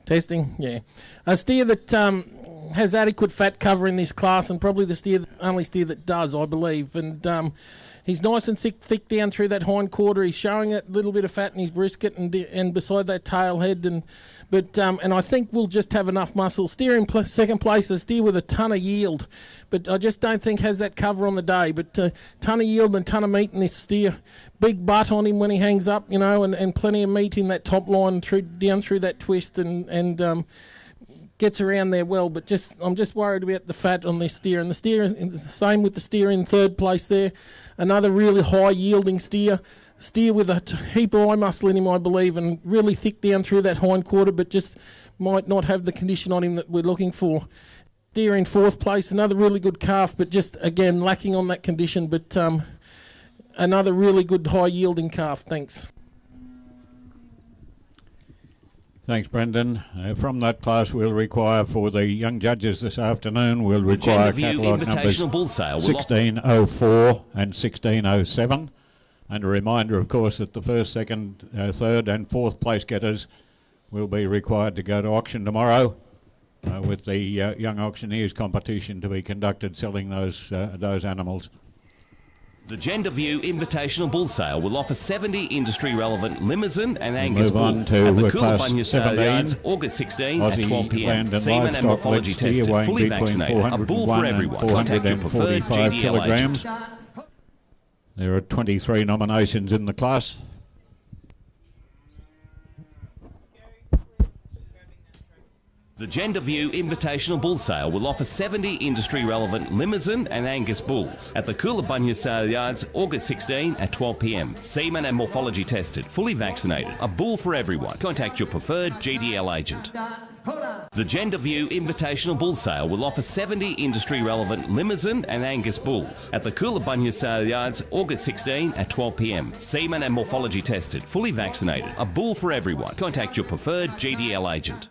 Testing, yeah. A steer that has adequate fat cover in this class, and probably the only steer that does, I believe. And he's nice and thick down through that hind quarter. He's showing a little bit of fat in his brisket and beside that tail head. And I think we'll just have enough muscle. Steer in second place, a steer with a ton of yield, but I just don't think has that cover on the day. But ton of yield and ton of meat in this steer. Big butt on him when he hangs up, you know, and plenty of meat in that top line down through that twist and gets around there well. But I'm just worried about the fat on this steer. And the steer, the same with the steer in third place there. Another really high yielding steer. Steer with a heap of eye muscle in him, I believe, and really thick down through that hind quarter, but just might not have the condition on him that we're looking for. Steer in fourth place, another really good calf, but just, again, lacking on that condition, but another really good high-yielding calf. Thanks. Thanks, Brendan. From that class, we'll require for the young judges this afternoon, we'll require catalogue numbers 1604 and 1607. And a reminder, of course, that the first, second, third and fourth place getters will be required to go to auction tomorrow with the young auctioneers competition to be conducted selling those animals. The Gender View Invitational Bull Sale will offer 70 industry-relevant Limousin and Angus bulls at the Coolabunga Sale Yards, August 16 at 12 p.m. Semen and morphology tested, fully vaccinated. A bull for everyone. Contact your preferred GDL agent. There are 23 nominations in the class. The Gender View Invitational Bull Sale will offer 70 industry-relevant Limousin and Angus bulls at the Coolabunga Sale Yards, August 16 at 12 p.m. Semen and morphology tested, fully vaccinated. A bull for everyone. Contact your preferred GDL agent. The Gender View Invitational Bull Sale will offer 70 industry-relevant Limousin and Angus bulls at the Coolabunga Sale Yards, August 16 at 12 p.m. Semen and morphology tested, fully vaccinated. A bull for everyone. Contact your preferred GDL agent.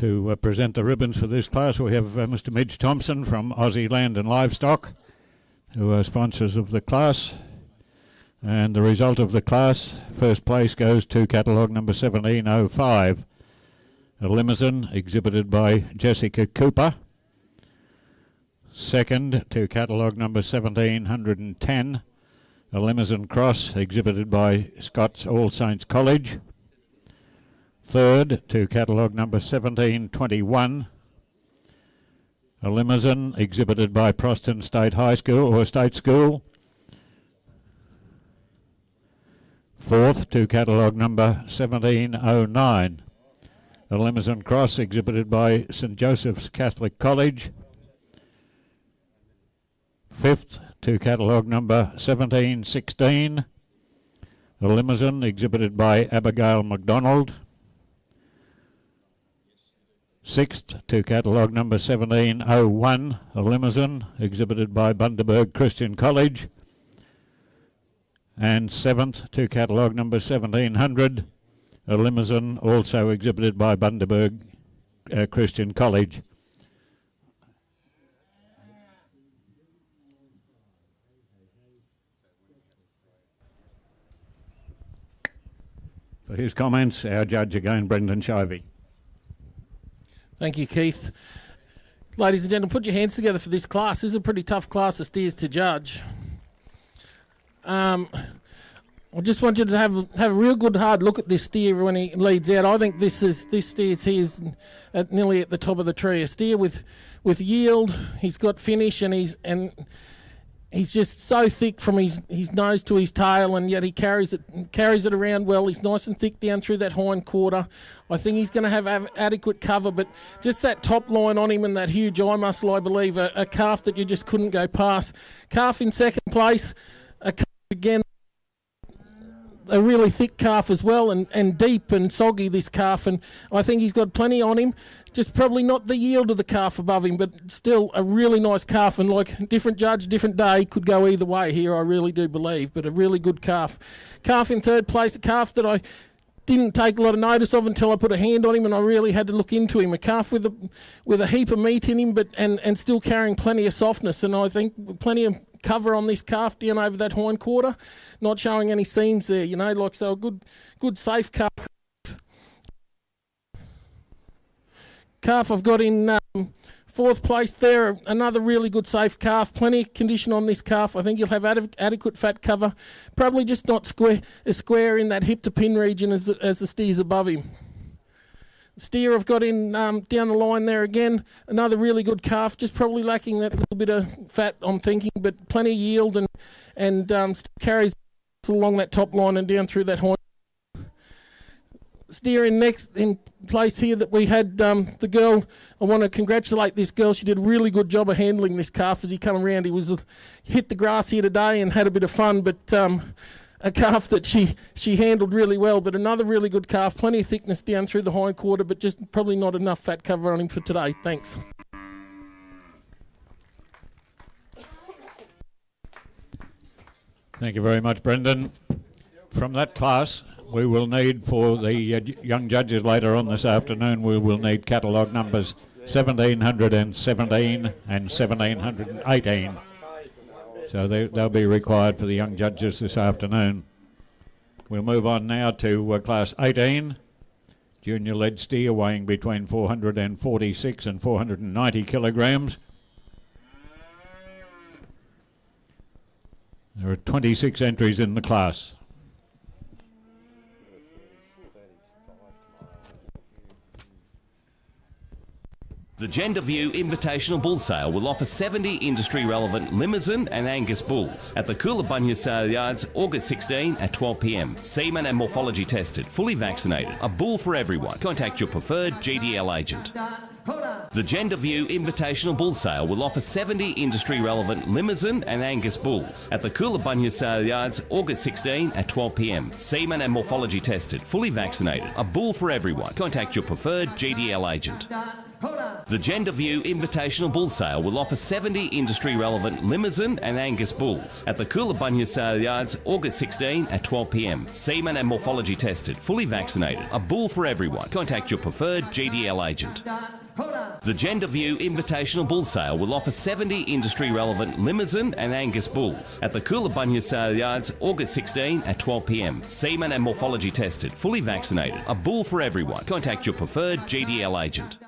To present the ribbons for this class, we have Mr. Midge Thompson from Aussie Land and Livestock, who are sponsors of the class. And the result of the class, first place goes to catalogue number 1705, a limousine exhibited by Jessica Cooper. Second to catalogue number 1710, a limousine cross exhibited by Scots All Saints College. Third to catalogue number 1721, a limousine exhibited by Proston State High School or State School. Fourth to catalogue number 1709, a limousine cross exhibited by St Joseph's Catholic College. Fifth to catalogue number 1716, a limousine exhibited by Abigail MacDonald. Sixth to catalogue number 1701, a limousine exhibited by Bundaberg Christian College. And seventh to catalogue number 1700, a limousine also exhibited by Bundaberg Christian College. For his comments, our judge again, Brendan Shivey. Thank you, Keith. Ladies and gentlemen, put your hands together for this class. This is a pretty tough class of steers to judge. I just want you to have a real good hard look at this steer when he leads out. I think this steer here is nearly at the top of the tree. A steer with yield. He's got finish, and he's just so thick from his nose to his tail, and yet he carries it around well. He's nice and thick down through that hind quarter. I think he's going to have adequate cover, but just that top line on him and that huge eye muscle, I believe, a calf that you just couldn't go past. Calf in second place, a calf again, a really thick calf as well, and deep and soggy, this calf, and I think he's got plenty on him. Just probably not the yield of the calf above him, but still a really nice calf, and like different judge, different day, could go either way here, I really do believe, but a really good calf. Calf in third place, a calf that I didn't take a lot of notice of until I put a hand on him, and I really had to look into him. A calf with a heap of meat in him, but and still carrying plenty of softness, and I think plenty of cover on this calf down over that hind quarter, not showing any seams there, so a good safe calf. Calf I've got in fourth place there, another really good safe calf. Plenty of condition on this calf. I think he'll have adequate fat cover. Probably just not square in that hip to pin region as the steers above him. Steer I've got in down the line there again, another really good calf, just probably lacking that little bit of fat, I'm thinking, but plenty of yield and still carries along that top line and down through that hind. Steer in place here that we had the girl. I want to congratulate this girl. She did a really good job of handling this calf as he come around. He hit the grass here today and had a bit of fun, but a calf that she handled really well. But another really good calf, plenty of thickness down through the hind quarter, but just probably not enough fat cover on him for today. Thanks. Thank you very much, Brendan. From that class, we will need, for the young judges later on this afternoon, we will need catalogue numbers 1717 and 1718. So they'll be required for the young judges this afternoon. We'll move on now to class 18, junior lead steer weighing between 446 and 490 kilograms. There are 26 entries in the class. The Gender View Invitational Bull Sale will offer 70 industry-relevant Limousin and Angus bulls at the Coolabunga Sale Yards, August 16 at 12 p.m. Semen and morphology tested, fully vaccinated. A bull for everyone. Contact your preferred GDL agent. The Gender View Invitational Bull Sale will offer 70 industry-relevant Limousin and Angus bulls at the Coolabunga Sale Yards, August 16 at 12 p.m. Semen and morphology tested, fully vaccinated. A bull for everyone. Contact your preferred GDL agent. The Gender View Invitational Bull Sale will offer 70 industry-relevant Limousin and Angus bulls at the Coolabunnya Sale Yards, August 16 at 12 p.m. Semen and morphology tested, fully vaccinated. A bull for everyone. Contact your preferred GDL agent. The Gender View Invitational Bull Sale will offer 70 industry-relevant Limousin and Angus bulls at the Coolabunnya Sale Yards, August 16 at 12 p.m. Semen and morphology tested, fully vaccinated. A bull for everyone. Contact your preferred GDL agent.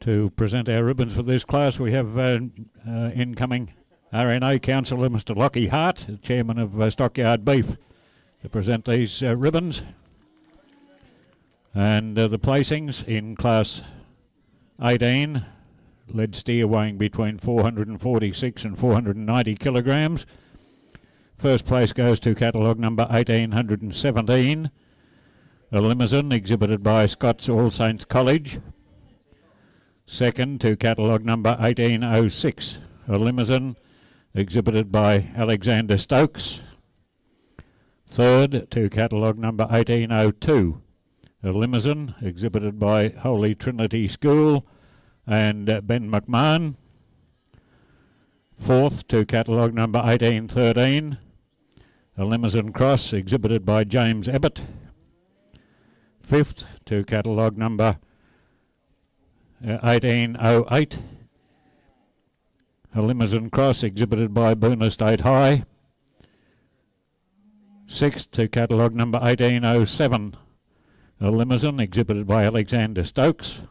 To present our ribbons for this class, we have incoming RNA Councillor Mr. Lockie Hart, Chairman of Stockyard Beef, to present these ribbons. And the placings in Class 18, lead steer weighing between 446 and 490 kilograms. First place goes to catalogue number 1817, a limousine exhibited by Scott's All Saints College. Second to catalogue number 1806, a limousine exhibited by Alexander Stokes. Third to catalogue number 1802, a limousine exhibited by Holy Trinity School and Ben McMahon. Fourth to catalogue number 1813, a limousine cross exhibited by James Abbott. Fifth to catalogue number 1808, a limousine cross exhibited by Boona State High. Sixth to catalogue number 1807, a limousine exhibited by Alexander Stokes.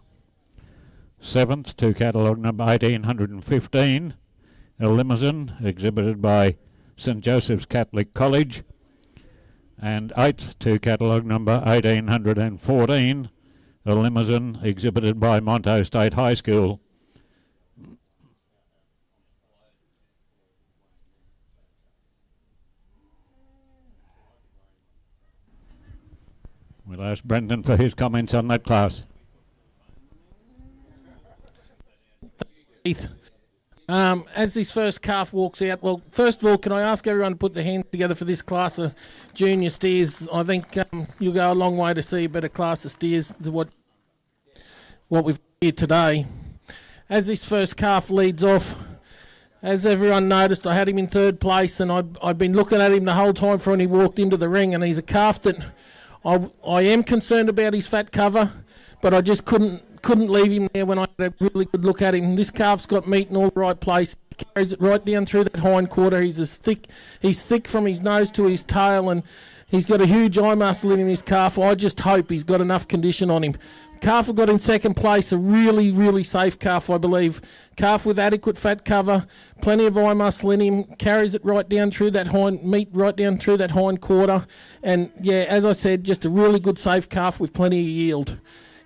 Seventh to catalogue number 1815, a limousine exhibited by St Joseph's Catholic College. And eighth to catalogue number 1814, a limousine exhibited by Monto State High School. We'll ask Brendan for his comments on that class. As this first calf walks out, well, first of all, can I ask everyone to put their hands together for this class of junior steers? I think you'll go a long way to see a better class of steers than what we've here today. As this first calf leads off, as everyone noticed, I had him in third place, and I'd been looking at him the whole time from when he walked into the ring, and he's a calf that I am concerned about his fat cover, but I just couldn't leave him there when I had a really good look at him. This calf's got meat in all the right place. He carries it right down through that hind quarter. He's thick from his nose to his tail, and he's got a huge eye muscle in him, this calf. I just hope he's got enough condition on him. The calf I got in second place, a really, really safe calf, I believe. Calf with adequate fat cover, plenty of eye muscle in him, carries it right down through that right down through that hind quarter. And yeah, as I said, just a really good safe calf with plenty of yield.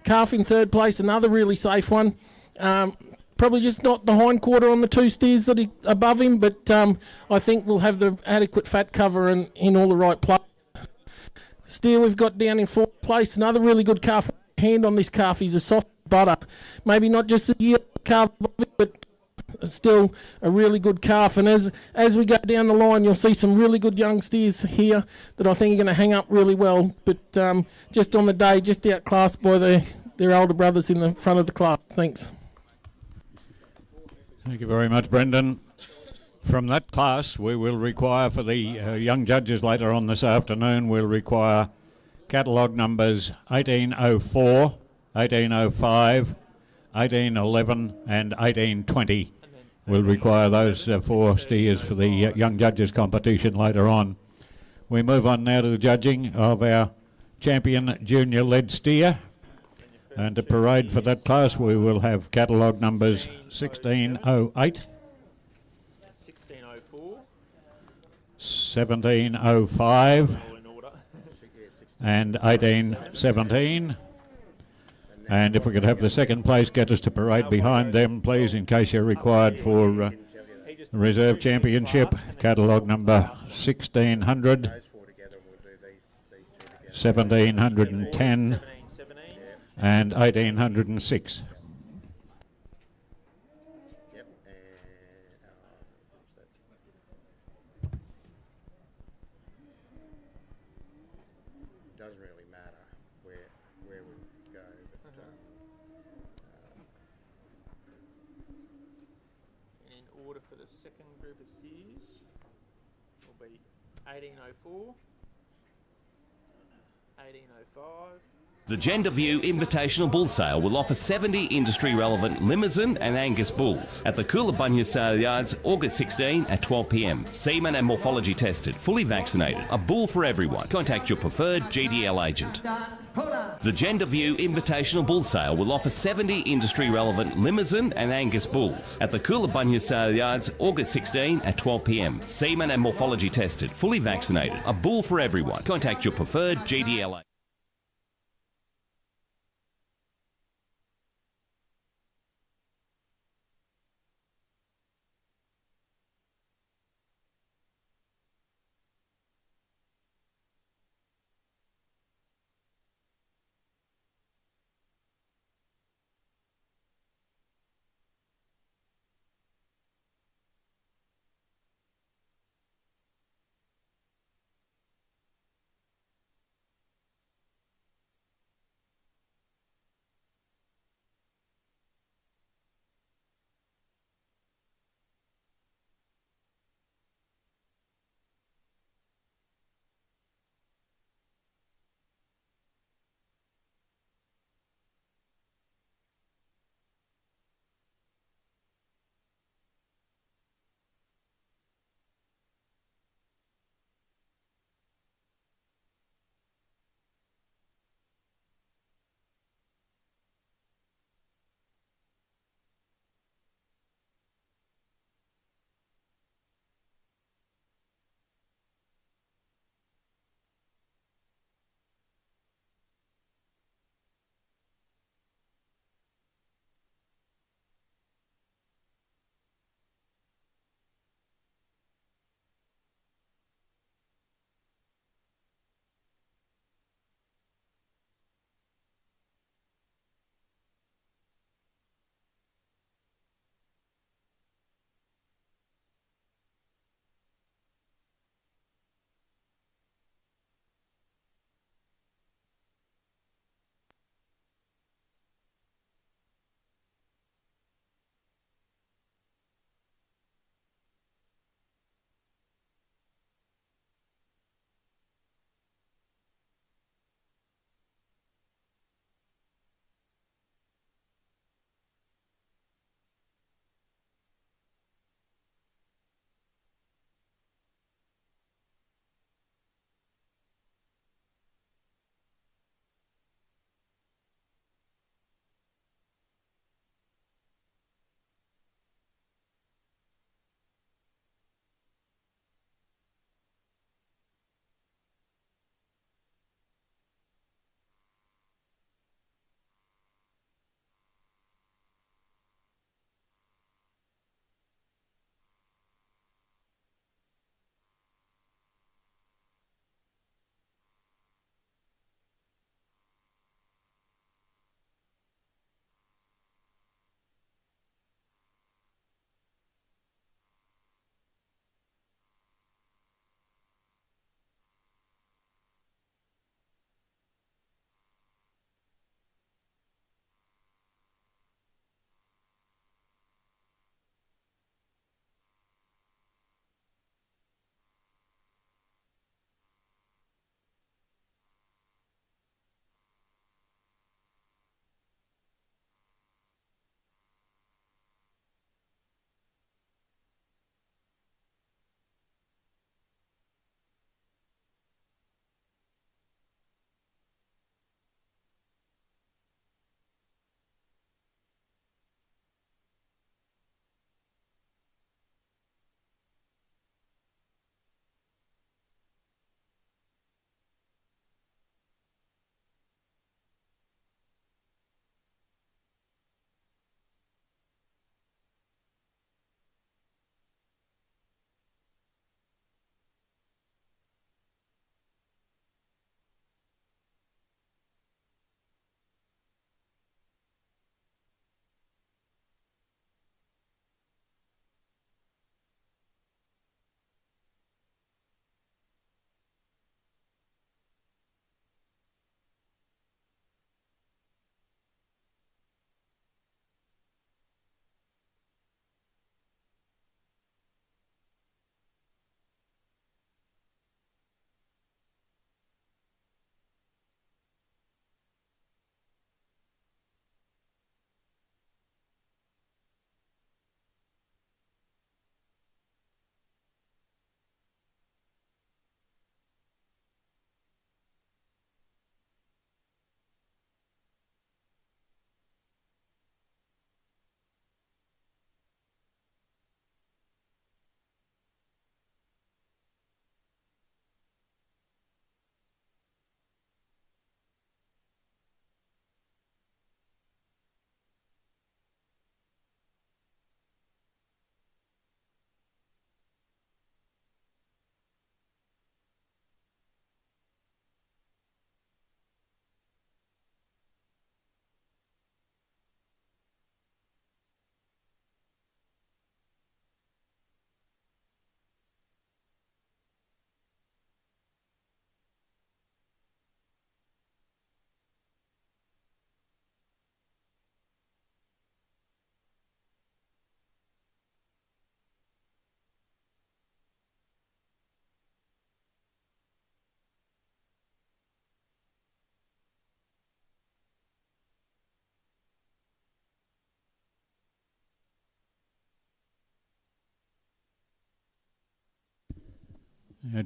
Calf in third place, another really safe one. Probably just not the hind quarter on the two steers that above him, but I think we'll have the adequate fat cover and in all the right place. Steer we've got down in fourth place, another really good calf. Hand on this calf, he's a soft butter. Maybe not just the yield calf, but still a really good calf. And as we go down the line, you'll see some really good young steers here that I think are going to hang up really well. But just on the day, just outclassed by their older brothers in the front of the class. Thanks. Thank you very much, Brendan. From that class, we will require for the young judges later on this afternoon, we'll require catalogue numbers 1804, 1805, 1811 and 1820. We'll require those four steers for the young judges competition later on. We move on now to the judging of our champion junior lead steer. And to parade for that class, we will have catalogue numbers 1608, 1604, 1705 and 1817. And if we could have the second place get us to parade behind them, please, in case you're required for the reserve championship. Catalogue number 1600, 1710 and 1806. Doesn't really matter where we go, but in order for the second group of steers will be 1804, 1805, The Gender View Invitational Bull Sale will offer 70 industry-relevant Limousin and Angus bulls at the Coolabunga Sale Yards, August 16 at 12 p.m. Semen and morphology tested, fully vaccinated. A bull for everyone. Contact your preferred GDL agent. The Gender View Invitational Bull Sale will offer 70 industry-relevant Limousin and Angus bulls at the Coolabunga Sale Yards, August 16 at 12 p.m. Semen and morphology tested, fully vaccinated. A bull for everyone. Contact your preferred GDL agent.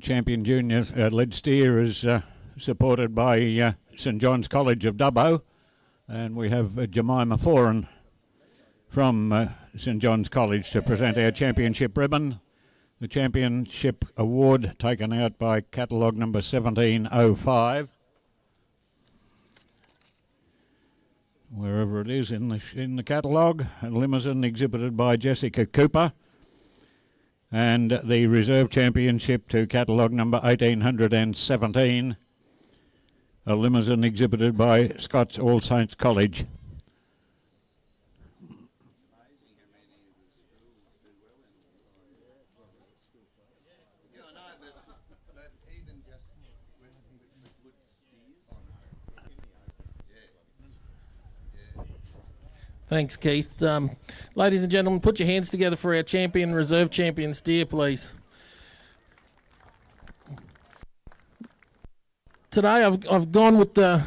Champion Junior lead steer is supported by St John's College of Dubbo, and we have Jemima Foran from St John's College to present our championship ribbon. The championship award taken out by catalogue number 1705. Wherever it is in the catalogue, a limousine exhibited by Jessica Cooper, and the reserve championship to catalogue number 1817, a limousine exhibited by Scots All Saints College. Thanks, Keith. Ladies and gentlemen, put your hands together for our champion, reserve champion steer, please. Today I've gone with the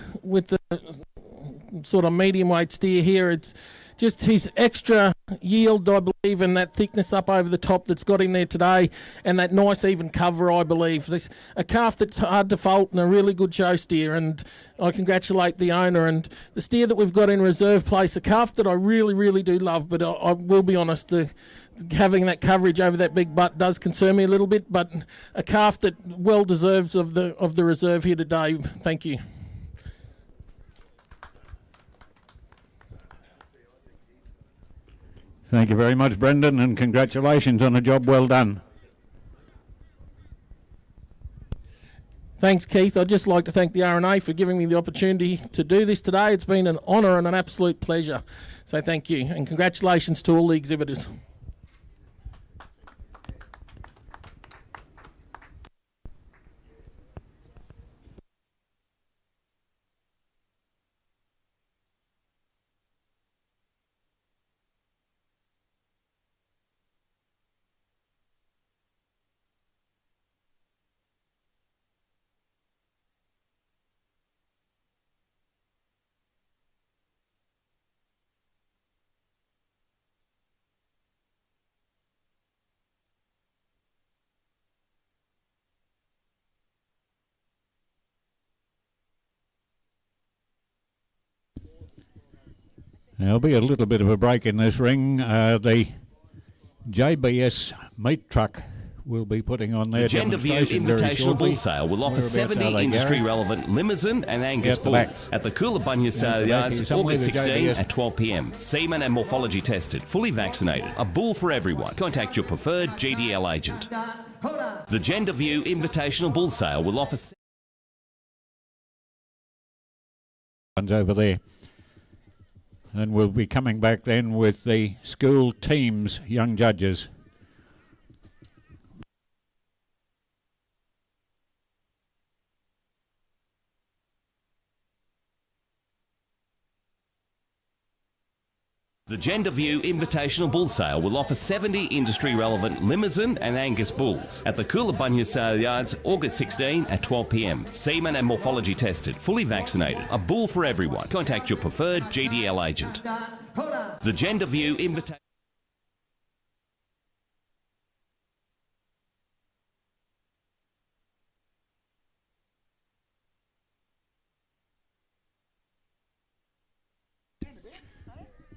sort of medium weight steer here. It's just his extra yield, I believe, and that thickness up over the top that's got him there today, and that nice even cover, I believe. This a calf that's hard to fault and a really good show steer, and I congratulate the owner. And the steer that we've got in reserve place, a calf that I really, really do love, but I will be honest, having that coverage over that big butt does concern me a little bit, but a calf that well deserves of the reserve here today. Thank you. Thank you very much, Brendan, and congratulations on a job well done. Thanks, Keith. I'd just like to thank the R&A for giving me the opportunity to do this today. It's been an honour and an absolute pleasure. So thank you, and congratulations to all the exhibitors. There'll be a little bit of a break in this ring. The JBS meat truck will be putting on their The Gender View Invitational Bull Sale will offer 70 industry-relevant Limousin and Angus bulls at the Coolabunga Sale Yards, August 16 at 12 p.m. Semen and morphology tested, fully vaccinated. A bull for everyone. Contact your preferred GDL agent. The Gender View Invitational Bull Sale will offer... over there. And we'll be coming back then with the school teams, young judges. The Gender View Invitational Bull Sale will offer 70 industry-relevant Limousin and Angus bulls at the Coolabunga Sale Yards, August 16 at 12 p.m. Semen and morphology tested, fully vaccinated. A bull for everyone. Contact your preferred GDL agent. The Gender View Invitational...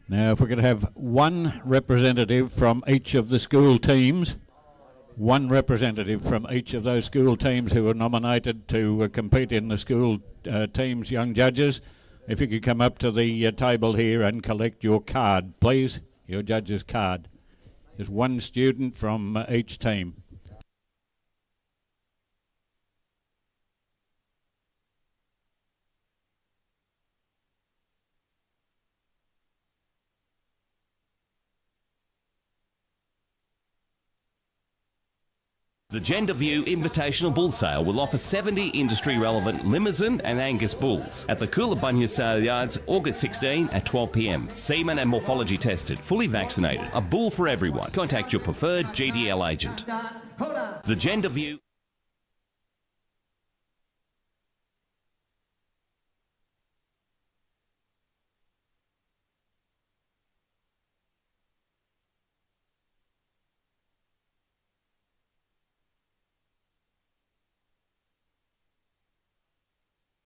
Now, if we could have one representative from each of the school teams, one representative from each of those school teams who are nominated to compete in the school teams, young judges, if you could come up to the table here and collect your card, please, your judge's card. There's one student from each team. The Gender View Invitational Bull Sale will offer 70 industry-relevant Limousin and Angus bulls at the Coolabunga Sale Yards, August 16 at 12 p.m. Semen and morphology tested, fully vaccinated. A bull for everyone. Contact your preferred GDL agent. The Gender View...